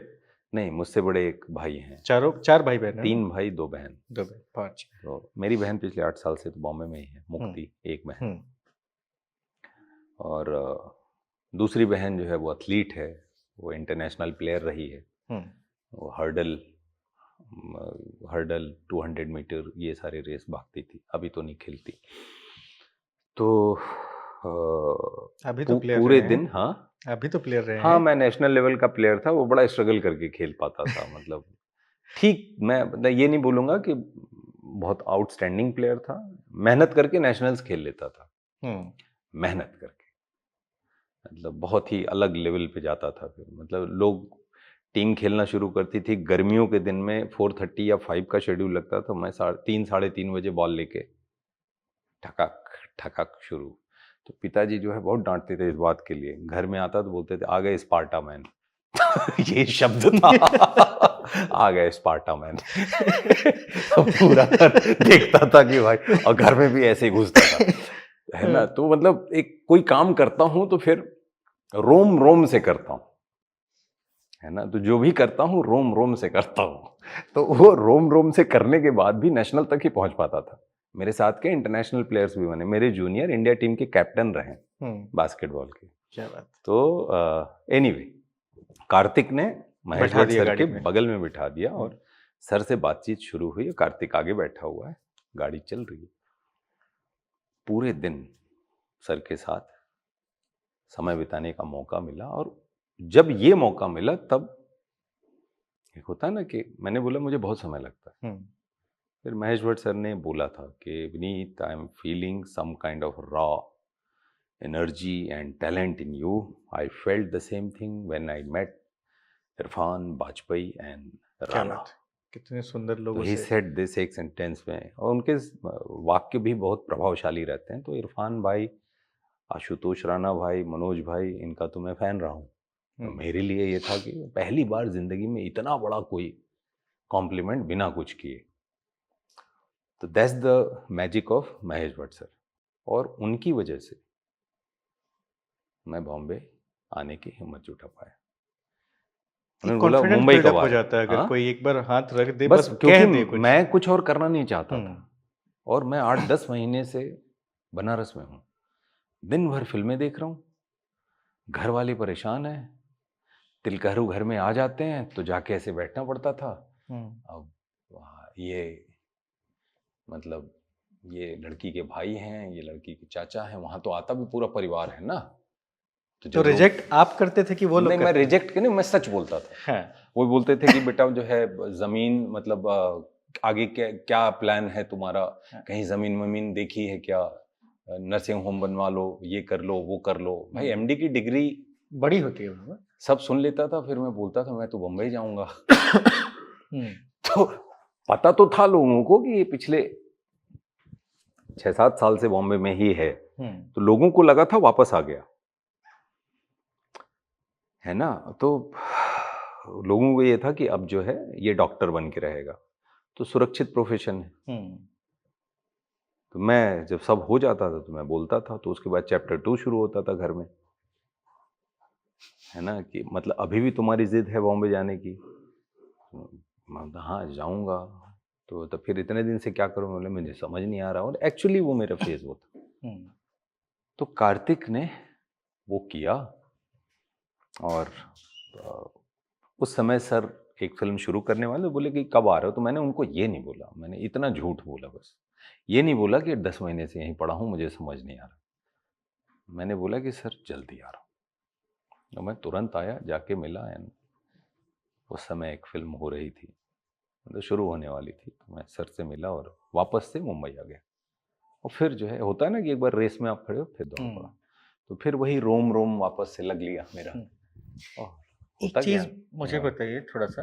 नहीं, मुझसे बड़े एक भाई हैं। चार भाई बहन? 3 भाई 2 बहन। 2 बहन, 5। तो मेरी बहन पिछले 8 साल से तो बॉम्बे में ही है, मुक्ति एक बहन। और दूसरी बहन जो है वो एथलीट है, वो इंटरनेशनल प्लेयर रही है। वो हर्डल 200 मीटर ये सारे रेस भागती थी, अभी तो नहीं खेलती। तो अभी तो प्लेयर पूरे दिन, हाँ अभी तो प्लेयर रहे हैं। हाँ, मैं नेशनल लेवल का प्लेयर था, वो बड़ा स्ट्रगल करके खेल पाता था। मतलब ठीक, मैं ये नहीं बोलूँगा कि बहुत आउटस्टैंडिंग प्लेयर था, मेहनत करके नेशनल्स खेल लेता था। मेहनत करके, मतलब बहुत ही अलग लेवल पे जाता था। फिर मतलब लोग टीम खेलना शुरू करती थी गर्मियों के दिन में, 4:30 या 5 का शेड्यूल लगता था, मैं 3 साढ़े 3 बजे बॉल लेके ठकाक ठकाक शुरू। तो पिताजी जो है बहुत डांटते थे इस बात के लिए, घर में आता तो बोलते थे आ गए स्पार्टा मैन। ये शब्द था। आ गए स्पार्टा मैन। पूरा देखता था कि भाई, और घर में भी ऐसे ही घुसता था, है ना। तो मतलब एक कोई काम करता हूं तो फिर रोम रोम से करता हूं, है ना। तो जो भी करता हूं रोम रोम से करता हूं। तो वो रोम रोम से करने के बाद भी नेशनल तक ही पहुंच पाता था। मेरे साथ के इंटरनेशनल प्लेयर्स भी बने, मेरे जूनियर इंडिया टीम के कैप्टन रहे बास्केटबॉल के। क्या बात। तो एनीवे, कार्तिक ने महेश भट्ट सर के बगल में बिठा दिया और सर से बातचीत शुरू हुई। कार्तिक आगे बैठा हुआ है, गाड़ी चल रही है। पूरे दिन सर के साथ समय बिताने का मौका मिला, और जब ये मौका मिला तब एक होता है ना कि मैंने बोला मुझे बहुत समय लगता है। फिर महेश भट्ट सर ने बोला था कि Vineet, I am feeling some kind of raw energy and talent in you. I felt the same thing when I met Irfan, Vajpayee and Rana. कितने सुंदर लोगों से। ही सेड दिस एक सेंटेंस में, और उनके वाक्य भी बहुत प्रभावशाली रहते हैं। तो इरफान भाई, आशुतोष राणा भाई, मनोज भाई, इनका तो मैं फैन रहा हूँ। तो मेरे लिए ये था कि पहली बार जिंदगी में इतना बड़ा कोई कॉम्प्लीमेंट बिना कुछ किए। तो that's the magic of Mahesh Bhatt sir, और उनकी वजह से मैं बॉम्बे आने की हिम्मत जुटा पाया। उन्होंने बोला कॉन्फिडेंस मुंबई कब बिल्डअप हो आए। जाता है अगर हाँ कोई एक बार हाथ रख दे, बस बस क्योंकि कह दे कुछ। मैं कुछ और करना नहीं चाहता हम्म, था, और मैं 8-10 महीने से बनारस में हूँ, दिन भर फिल्में देख रहा हूँ, घर वाले परेशान हैं, तिलकहरू घर में आ जाते हैं तो जाके ऐसे बैठना पड़ता था। अब ये मतलब ये लड़की के भाई हैं, ये लड़की के चाचा हैं, वहां तो आता भी पूरा परिवार है ना। तो तो जब लोग, रिजेक्ट आप करते थे कि वो लोग नहीं मैं करते थे? रिजेक्ट के नहीं, मैं सच बोलता था। हाँ। वो बोलते थे कि बेटा जो है जमीन मतलब आगे क्या क्या प्लान है तुम्हारा, हाँ। कहीं जमीन वमीन देखी है क्या, नर्सिंग होम बनवा लो, ये कर लो वो कर लो। भाई एमडी की डिग्री बड़ी होती है बाबा। सब सुन लेता था, फिर मैं बोलता था मैं तो बम्बई जाऊंगा। हम्म, तो पता तो था लोगों को कि ये पिछले 6-7 साल से बॉम्बे में ही है, तो लोगों को लगा था वापस आ गया है ना। तो लोगों को ये था कि अब जो है ये डॉक्टर बन के रहेगा, तो सुरक्षित प्रोफेशन है। तो मैं जब सब हो जाता था तो मैं बोलता था, तो उसके बाद चैप्टर 2 शुरू होता था घर में, है ना, कि मतलब अभी भी तुम्हारी जिद है बॉम्बे जाने की। मैं बोलता, हाँ जाऊंगा। तो फिर इतने दिन से क्या करूं, बोले मुझे समझ नहीं आ रहा, और एक्चुअली वो मेरा फेज वो था। तो कार्तिक ने वो किया, और उस समय सर एक फिल्म शुरू करने वाले बोले कि कब आ रहे हो, तो मैंने उनको ये नहीं बोला, मैंने इतना झूठ बोला, बस ये नहीं बोला कि 10 महीने से यहीं पड़ा हूँ मुझे समझ नहीं आ रहा। मैंने बोला कि सर जल्दी आ रहा हूँ, तो मैं तुरंत आया, जाके मिला। एंड उस समय एक फिल्म हो रही थी, मतलब शुरू होने वाली थी, तो मैं सर से मिला और वापस से मुंबई आ गया। और फिर जो है होता है ना कि एक बार रेस में आप खड़े हो फिर दौड़ पड़ा, तो फिर वही रोम रोम वापस से लग लिया मेरा। एक चीज मुझे बताइए थोड़ा सा,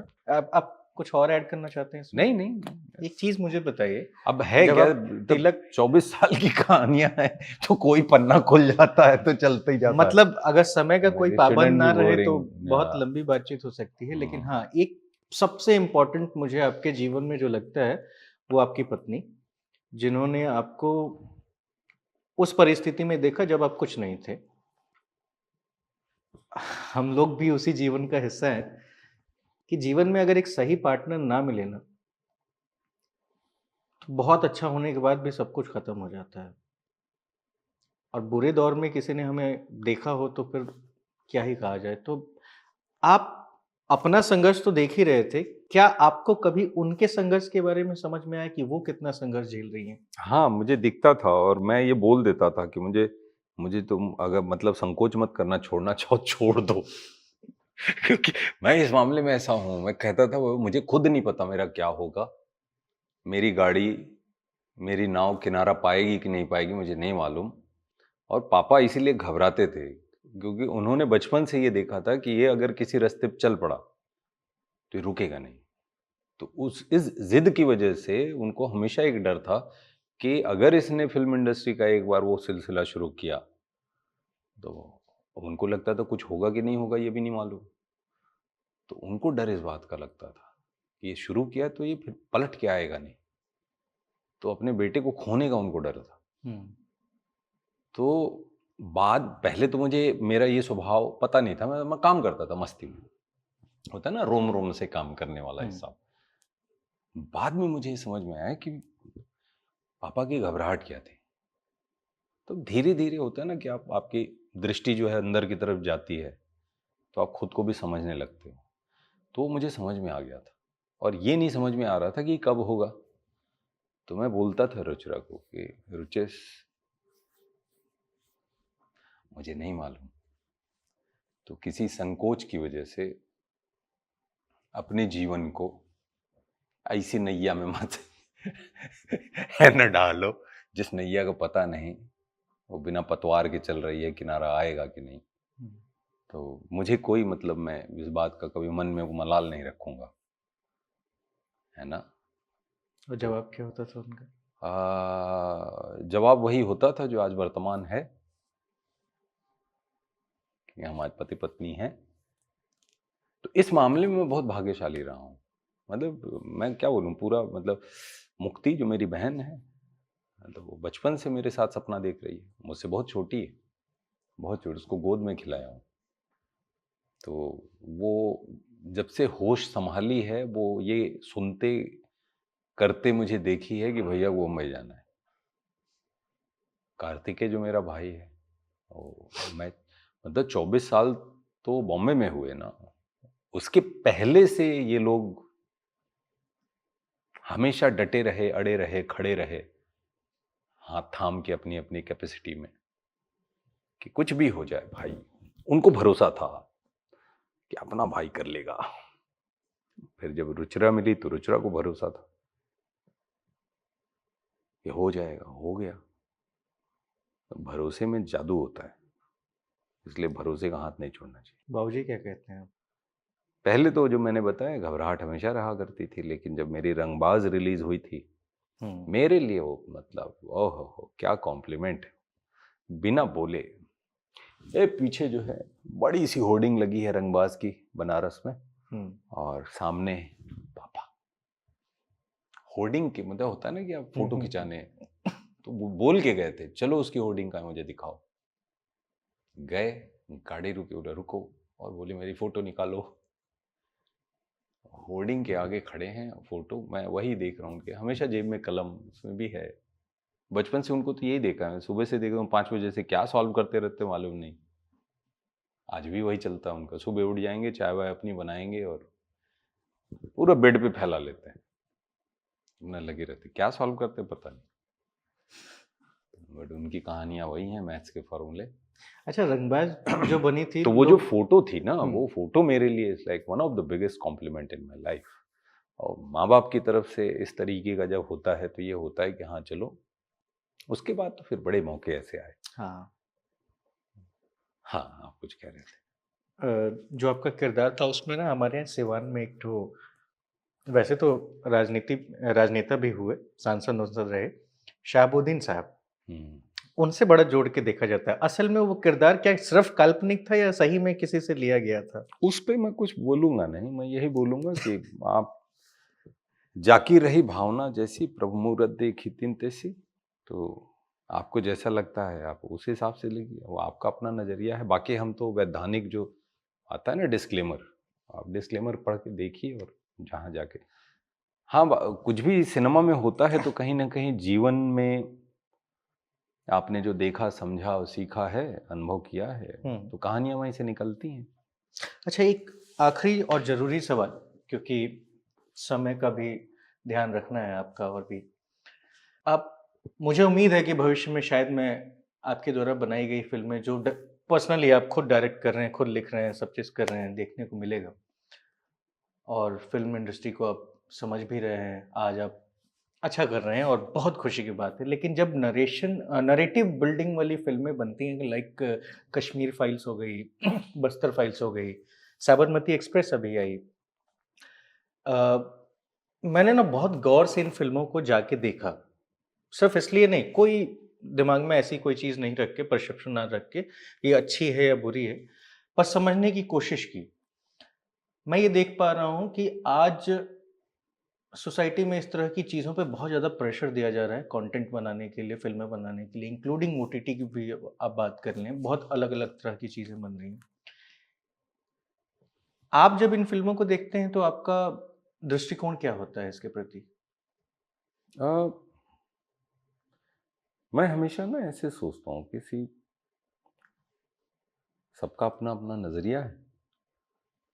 आप कुछ और ऐड करना चाहते हैं इसमें? नहीं नहीं, एक चीज मुझे बताइए, अब है जब क्या, आप तिलक 24 साल की कहानियां हैं, तो कोई पन्ना खुल जाता है तो चलते ही जाता मतलब अगर समय का कोई It पाबंद shouldn't ना be रहे तो boring, बहुत yeah. लंबी बातचीत हो सकती है, लेकिन हाँ, एक सबसे इम्पोर्टेंट मुझे आपके जीवन में जो लगता है वो आपकी पत्नी, जिन्होंने आपको उस परिस्थिति में देखा जब आप कुछ नहीं थे। हम लोग भी उसी जीवन का हिस्सा हैं कि जीवन में अगर एक सही पार्टनर ना मिले ना, तो बहुत अच्छा होने के बाद भी सब कुछ खत्म हो जाता है, और बुरे दौर में किसी ने हमें देखा हो तो फिर क्या ही कहा जाए। तो आप अपना संघर्ष तो देख ही रहे थे, क्या आपको कभी उनके संघर्ष के बारे में समझ में आया कि वो कितना संघर्ष झेल रही हैं? हाँ, मुझे दिखता था, और मैं ये बोल देता था कि मुझे मुझे तुम अगर मतलब संकोच मत करना, छोड़ना चाहो छोड़ दो। क्योंकि मैं इस मामले में ऐसा हूँ, मैं कहता था वो मुझे खुद नहीं पता मेरा क्या होगा, मेरी गाड़ी, मेरी नाव किनारा पाएगी कि नहीं पाएगी मुझे नहीं मालूम। और पापा इसीलिए घबराते थे क्योंकि उन्होंने बचपन से ये देखा था कि ये अगर किसी रास्ते पे चल पड़ा तो ये रुकेगा नहीं। तो उस इस जिद की वजह से उनको हमेशा एक डर था कि अगर इसने फिल्म इंडस्ट्री का एक बार वो सिलसिला शुरू किया तो उनको लगता था कुछ होगा कि नहीं होगा ये भी नहीं मालूम। तो उनको डर इस बात का लगता था कि ये शुरू किया तो ये फिर पलट के आएगा नहीं, तो अपने बेटे को खोने का उनको डर था। तो बाद पहले तो मुझे मेरा ये स्वभाव पता नहीं था, मैं काम करता था मस्ती में, होता है ना रोम रोम से काम करने वाला हिसाब। बाद में मुझे ये समझ में आया कि पापा की घबराहट क्या थी। तो धीरे धीरे होता है ना कि आप आपकी दृष्टि जो है अंदर की तरफ जाती है तो आप खुद को भी समझने लगते हो। तो मुझे समझ में आ गया था, और ये नहीं समझ में आ रहा था कि कब होगा। तो मैं बोलता था रुचिरा को कि रुचेश मुझे नहीं मालूम, तो किसी संकोच की वजह से अपने जीवन को ऐसी नैया में मत है न डालो जिस नैया को पता नहीं वो बिना पतवार के चल रही है, किनारा आएगा कि नहीं। तो मुझे कोई मतलब, मैं इस बात का कभी मन में वो मलाल नहीं रखूंगा, है ना। और जवाब क्या होता था उनका? जवाब वही होता था जो आज वर्तमान है कि हम आज पति पत्नी हैं। तो इस मामले में मैं बहुत भाग्यशाली रहा हूँ। मतलब मैं क्या बोलूँ, पूरा मतलब मुक्ति जो मेरी बहन है, मतलब वो बचपन से मेरे साथ सपना देख रही है, मुझसे बहुत छोटी है, बहुत छोटी, उसको गोद में खिलाया हूँ। तो वो जब से होश संभाली है वो ये सुनते करते मुझे देखी है कि भैया को मुंबई जाना है। कार्तिकेय जो मेरा भाई है, मैं मतलब 24 साल तो बॉम्बे में हुए ना, उसके पहले से ये लोग हमेशा डटे रहे, अड़े रहे, खड़े रहे, हाथ थाम के अपनी अपनी कैपेसिटी में, कि कुछ भी हो जाए भाई, उनको भरोसा था कि अपना भाई कर लेगा। फिर जब रुचिरा मिली तो रुचिरा को भरोसा था कि हो जाएगा, हो गया। तो भरोसे में जादू होता है, इसलिए भरोसे का हाथ नहीं छोड़ना चाहिए। बाबूजी क्या कहते हैं? पहले तो जो मैंने बताया, घबराहट हमेशा रहा करती थी, लेकिन जब मेरी रंगबाज रिलीज हुई थी, मेरे लिए वो मतलब ओहो क्या कॉम्प्लीमेंट, बिना बोले। ये पीछे जो है बड़ी सी होर्डिंग लगी है रंगबाज की बनारस में, और सामने पापा। होर्डिंग के मतलब होता है ना कि आप फोटो खिंचाने, तो वो बोल के गए थे चलो उसकी होर्डिंग का मुझे दिखाओ। गए, गाड़ी रुकी, बोले रुको, और बोले मेरी फोटो निकालो। होर्डिंग के आगे खड़े हैं, फोटो मैं वही देख रहा हूँ, उनके हमेशा जेब में कलम उसमें भी है। बचपन से उनको तो यही देखा है, सुबह से देख रहा हूँ 5 बजे से क्या सॉल्व करते रहते मालूम नहीं। आज भी वही चलता है उनका, सुबह उठ जाएंगे, चाय वाय अपनी बनाएंगे और पूरा बेड पे फैला लेते हैं, अपना लगे रहते, क्या सॉल्व करते पता नहीं, बट उनकी कहानियां वही हैं, मैथ्स के फॉर्मूले। अच्छा, रंगबाज जो बनी थी तो वो जो लोग फोटो थी ना, वो फोटो मेरे लिए is like one of the biggest complement in my life. और माँ बाप की तरफ से इस तरीके का जब होता है तो ये होता है कि हाँ चलो। उसके बाद तो फिर बड़े मौके ऐसे आए। हाँ, हाँ, आप कुछ कह रहे थे। जो आपका किरदार था उसमें ना, हमारे यहाँ सिवान में एक तो, वैसे तो राजनेता भी हुए, सांसद वांसद रहे, शहाबुद्दीन साहब, उनसे बड़ा जोड़ के देखा जाता है। असल में वो किरदार क्या सिर्फ काल्पनिक था या सही में किसी से लिया गया था? उस पे मैं कुछ बोलूंगा नहीं, मैं यही बोलूंगा कि आप जाकी रही भावना जैसी, प्रभु मूरत देखी तिन तैसी। तो आपको जैसा लगता है आप उस हिसाब से लिखिए, वो आपका अपना नजरिया है। बाकी हम तो वैधानिक जो आता है ना डिस्क्लेमर, आप डिस्क्लेमर पढ़ के देखिए और जहाँ जाके। हाँ, कुछ भी सिनेमा में होता है तो कहीं ना कहीं जीवन में आपने जो देखा, समझा और सीखा है, अनुभव किया है, तो कहानियां वहीं से निकलती हैं। अच्छा, एक आखिरी और ज़रूरी सवाल, क्योंकि समय का भी ध्यान रखना है आपका, और भी आप, मुझे उम्मीद है कि भविष्य में शायद मैं आपके द्वारा बनाई गई फ़िल्में जो पर्सनली आप खुद डायरेक्ट कर रहे हैं, खुद लिख रहे हैं, सब चीज़ कर रहे हैं, देखने को मिलेगा। और फ़िल्म इंडस्ट्री को आप समझ भी रहे हैं, आज आप अच्छा कर रहे हैं और बहुत खुशी की बात है। लेकिन जब नरेटिव बिल्डिंग वाली फ़िल्में बनती हैं, लाइक कश्मीर फाइल्स हो गई, बस्तर फाइल्स हो गई, साबरमती एक्सप्रेस अभी आई। मैंने ना बहुत गौर से इन फ़िल्मों को जाके देखा। सिर्फ़ इसलिए नहीं, कोई दिमाग में ऐसी कोई चीज़ नहीं रख के, परसेप्शन ना रख के, ये अच्छी है या बुरी है, बस समझने की कोशिश की। मैं ये देख पा रहा हूँ कि आज सोसाइटी में इस तरह की चीज़ों पे बहुत ज़्यादा प्रेशर दिया जा रहा है कंटेंट बनाने के लिए, फ़िल्में बनाने के लिए, इंक्लूडिंग ओटीटी की भी आप बात कर लें, बहुत अलग-अलग तरह की चीज़ें बन रही हैं। आप जब इन फ़िल्मों को देखते हैं तो आपका दृष्टिकोण क्या होता है इसके प्रति? अ, मैं हमेशा ना ऐसे सोचता हूँ, किसी सबका अपना अपना नज़रिया है,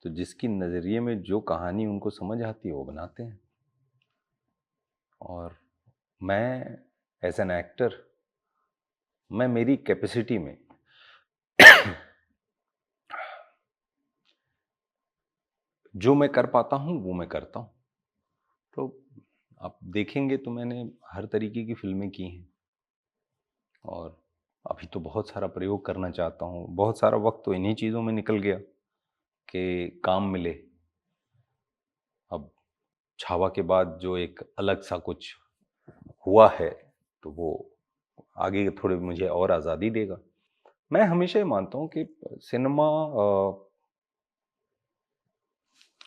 तो जिसकी नज़रिए में जो कहानी उनको समझ आती है वो बनाते हैं। और मैं एज एन एक्टर, मैं मेरी कैपेसिटी में जो मैं कर पाता हूँ वो मैं करता हूँ। तो आप देखेंगे तो मैंने हर तरीके की फिल्में की हैं, और अभी तो बहुत सारा प्रयोग करना चाहता हूँ। बहुत सारा वक्त तो इन्हीं चीज़ों में निकल गया कि काम मिले। अब छावा के बाद जो एक अलग सा कुछ हुआ है, तो वो आगे थोड़े मुझे और आज़ादी देगा। मैं हमेशा ये मानता हूँ कि सिनेमा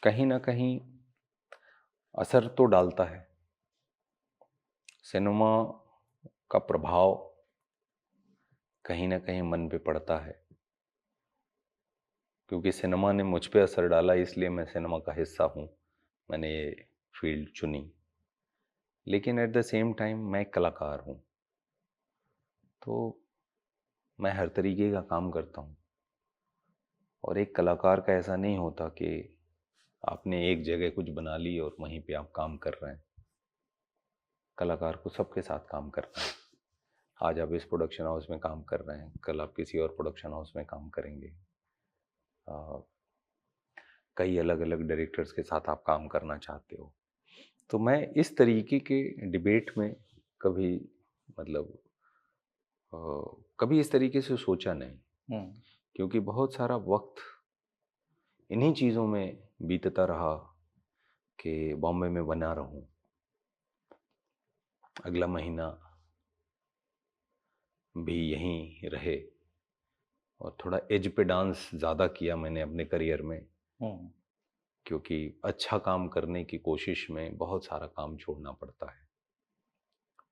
कहीं ना कहीं असर तो डालता है। सिनेमा का प्रभाव कहीं ना कहीं मन पे पड़ता है। क्योंकि सिनेमा ने मुझ पे असर डाला, इसलिए मैं सिनेमा का हिस्सा हूँ, मैंने ये फील्ड चुनी। लेकिन एट द सेम टाइम मैं एक कलाकार हूँ, तो मैं हर तरीके का काम करता हूँ। और एक कलाकार का ऐसा नहीं होता कि आपने एक जगह कुछ बना ली और वहीं पे आप काम कर रहे हैं। कलाकार को सबके साथ काम करना है। आज आप इस प्रोडक्शन हाउस में काम कर रहे हैं, कल आप किसी और प्रोडक्शन हाउस में काम करेंगे। कई अलग अलग डायरेक्टर्स के साथ आप काम करना चाहते हो। तो मैं इस तरीके के डिबेट में कभी मतलब कभी इस तरीके से सोचा नहीं, क्योंकि बहुत सारा वक्त इन्हीं चीज़ों में बीतता रहा कि बॉम्बे में बना रहूं। अगला महीना भी यहीं रहे और थोड़ा एज पे डांस ज़्यादा किया मैंने अपने करियर में, क्योंकि अच्छा काम करने की कोशिश में बहुत सारा काम छोड़ना पड़ता है।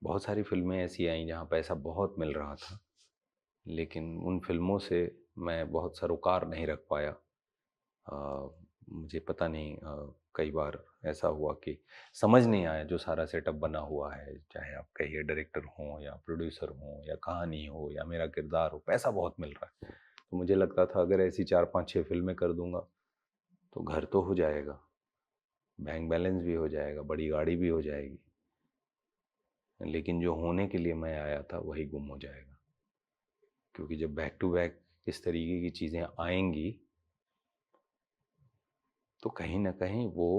बहुत सारी फिल्में ऐसी आई जहाँ पैसा बहुत मिल रहा था, लेकिन उन फिल्मों से मैं बहुत सरोकार नहीं रख पाया। मुझे पता नहीं, कई बार ऐसा हुआ कि समझ नहीं आया जो सारा सेटअप बना हुआ है, चाहे आप कहिए डायरेक्टर हो या प्रोड्यूसर हो या कहानी हो या मेरा किरदार हो, पैसा बहुत मिल रहा है। तो मुझे लगता था अगर ऐसी 4-5-6 फिल्में कर दूंगा तो घर तो हो जाएगा, बैंक बैलेंस भी हो जाएगा, बड़ी गाड़ी भी हो जाएगी, लेकिन जो होने के लिए मैं आया था वही गुम हो जाएगा। क्योंकि जब बैक टू बैक इस तरीके की चीज़ें आएंगी तो कहीं ना कहीं वो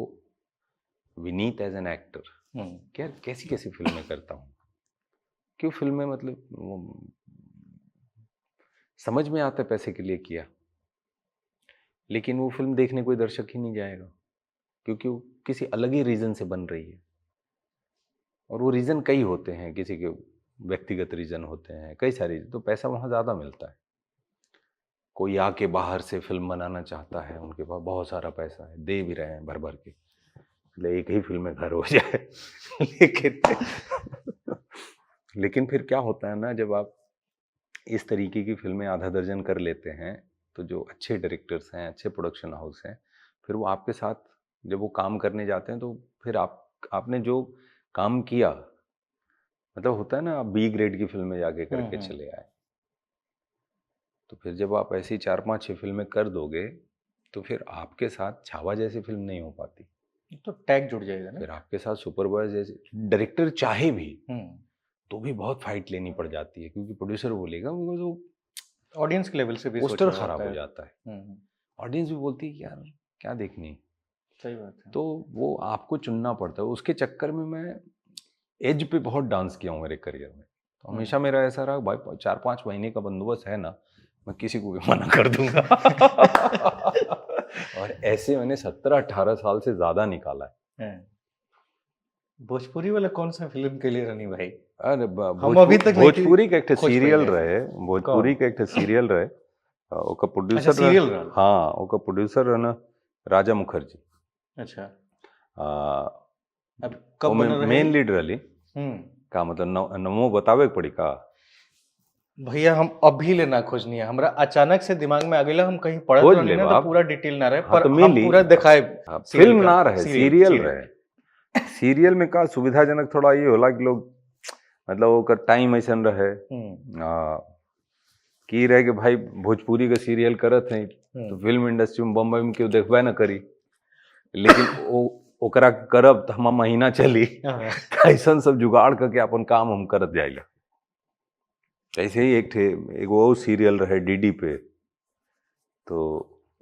विनीत एज एन एक्टर क्या कैसी कैसी फिल्में करता हूँ, क्यों फिल्में मतलब वो समझ में आता है पैसे के लिए किया, लेकिन वो फिल्म देखने कोई दर्शक ही नहीं जाएगा, क्योंकि वो किसी अलग ही रीज़न से बन रही है। और वो रीज़न कई होते हैं, किसी के व्यक्तिगत रीज़न होते हैं, कई सारे, तो पैसा वहाँ ज़्यादा मिलता है। कोई आके बाहर से फिल्म बनाना चाहता है, उनके पास बहुत सारा पैसा है, दे भी रहे हैं भर भर के, मतलब एक ही फिल्म में घर हो जाए लेकिन फिर क्या होता है ना, जब आप इस तरीके की फिल्में आधा दर्जन कर लेते हैं, तो जो अच्छे डायरेक्टर्स हैं, अच्छे प्रोडक्शन हाउस हैं, फिर वो आपके साथ जब वो काम करने जाते हैं, तो फिर आपने जो काम किया, मतलब होता है ना, आप बी ग्रेड की फिल्में जाके करके चले आए, तो फिर जब आप ऐसी 4-5-6 फिल्में कर दोगे तो फिर आपके साथ छावा जैसी फिल्म नहीं हो पाती, तो टैग जुड़ जाएगा ना। फिर आपके साथ सुपर बॉय जैसे डायरेक्टर चाहे भी तो भी बहुत फाइट लेनी पड़ जाती है, क्योंकि प्रोड्यूसर बोलेगा वो तो ऑडियंस के लेवल से भी पोस्टर खराब हो जाता है, है। ऑडियंस भी बोलती है कि यार क्या देखनी। सही बात है। तो वो आपको चुनना पड़ता है, उसके चक्कर में मैं एज पे बहुत डांस किया हूँ मेरे करियर में। तो हमेशा मेरा ऐसा रहा, भाई 4-5 महीने का बंदोबस्त है ना, मैं किसी को भी मना कर दूंगा और ऐसे मैंने 17-18 साल से ज्यादा निकाला है। भोजपुरी वाला कौन सा फिल्म के लिए रनी भाई? अरे हम अभी तक भोजपुरी का एक सीरियल रहे, भोजपुरी का एक सीरियल रहे, ओका प्रोड्यूसर अच्छा, सीरियल रहा। हाँ, ओका प्रोड्यूसर है ना राजा मुखर्जी। अच्छा, अब कब बना रहे? मेन लीड रही का मतलब नमो बतावे पड़ी का भैया, हम अभी लेना खोजनी है, हमरा अचानक से दिमाग में आ गया, हम कहीं पढ़त रहनी ना, तो पूरा डिटेल ना रहे। हाँ, पर हम पूरा दिखाए फिल्म ना रहे, सीरियल रहे। सीरियल में का सुविधाजनक थोड़ा ये होला कि लोग मतलब वो टाइम ऐसा रहे कि रहे कि भाई भोजपुरी का सीरियल करत है तो फिल्म इंडस्ट्री में बम्बई में क्यों देखबे ना करी, लेकिन ओकरा करब तो हम महीना चली ऐसा सब जुगाड़ करके अपन काम हम करत जाइला। ऐसे ही एक वो सीरियल रहे डीडी पे, तो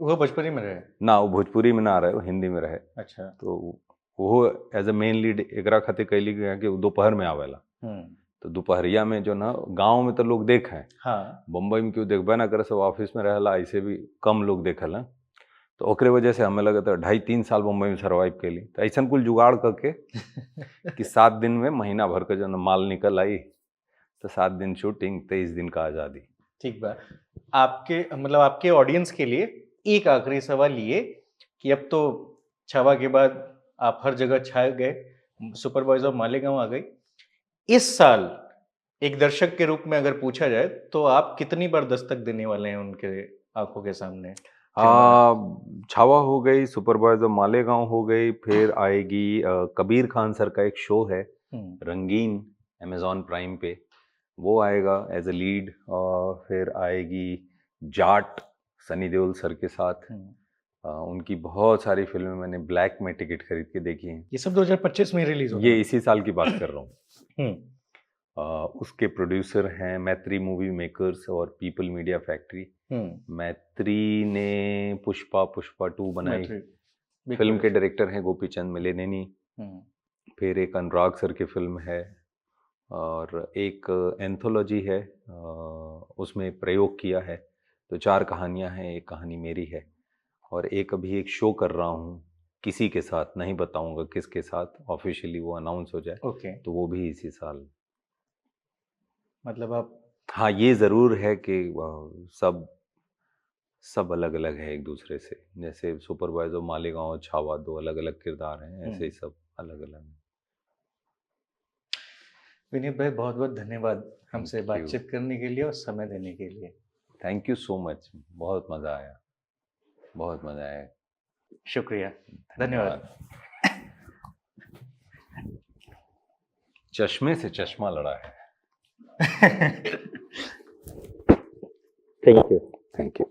वो भोजपुरी में रहे ना, वो भोजपुरी में ना रहे, वो हिंदी में रहे। अच्छा, तो वो एज ए मेन लीड एकरा खातिर कैली गया कि दोपहर में आवेला, तो दोपहरिया में जो ना गांव में तो लोग देखे, हाँ, बम्बई में क्यों देखबे ना करे, सब ऑफिस में रहेला, ऐसे भी कम लोग देखल हैं। तो ओकरे वजह से हमें लगा था 2.5-3 साल बम्बई में सर्वाइव के लिए, तो ऐसा कुल जुगाड़ करके कि 7 दिन में महीना भर का जो ना माल निकल आई, तो 7 दिन शूटिंग, 23 दिन का आज़ादी। ठीक बात। आपके मतलब आपके ऑडियंस के लिए एक आखिरी सवाल ये कि अब तो छावा के बाद आप हर जगह छा गए, सुपर बॉयज ऑफ मालेगांव आ गई, इस साल एक दर्शक के रूप में अगर पूछा जाए तो आप कितनी बार दस्तक देने वाले हैं उनके आंखों के सामने? छावा हो गई, सुपरवाइजर मालेगांव हो गई, फिर आएगी कबीर खान सर का एक शो है रंगीन, अमेजॉन प्राइम पे, वो आएगा एज अ लीड। और फिर आएगी जाट, सनी देओल सर के साथ। उनकी बहुत सारी फिल्में मैंने ब्लैक में टिकट खरीद के देखी हैं। ये सब 2025 में रिलीज होगा? ये इसी साल की बात कर रहा हूँ। उसके प्रोड्यूसर हैं मैत्री मूवी मेकर्स और पीपल मीडिया फैक्ट्री। मैत्री ने पुष्पा 2 बनाई। फिल्म के डायरेक्टर हैं गोपीचंद मिलेनेनी। फिर एक अनुराग सर की फिल्म है और एक एंथोलॉजी है, उसमें प्रयोग किया है। तो 4 कहानियां हैं, एक कहानी मेरी है। और एक अभी एक शो कर रहा हूँ किसी के साथ, नहीं बताऊंगा किसके साथ, ऑफिशियली वो अनाउंस हो जाए तो वो भी इसी साल। मतलब आप, हाँ ये ज़रूर है कि सब अलग अलग है एक दूसरे से। जैसे सुपरवाइजर मालेगांव छावा 2 अलग अलग किरदार हैं, ऐसे ही सब अलग अलग हैं। विनीत भाई बहुत बहुत धन्यवाद हमसे बातचीत करने के लिए और समय देने के लिए। थैंक यू सो मच, बहुत मज़ा आया, बहुत मज़ा आया। शुक्रिया, धन्यवाद। चश्मे से चश्मा लड़ा है। Thank you. Thank you.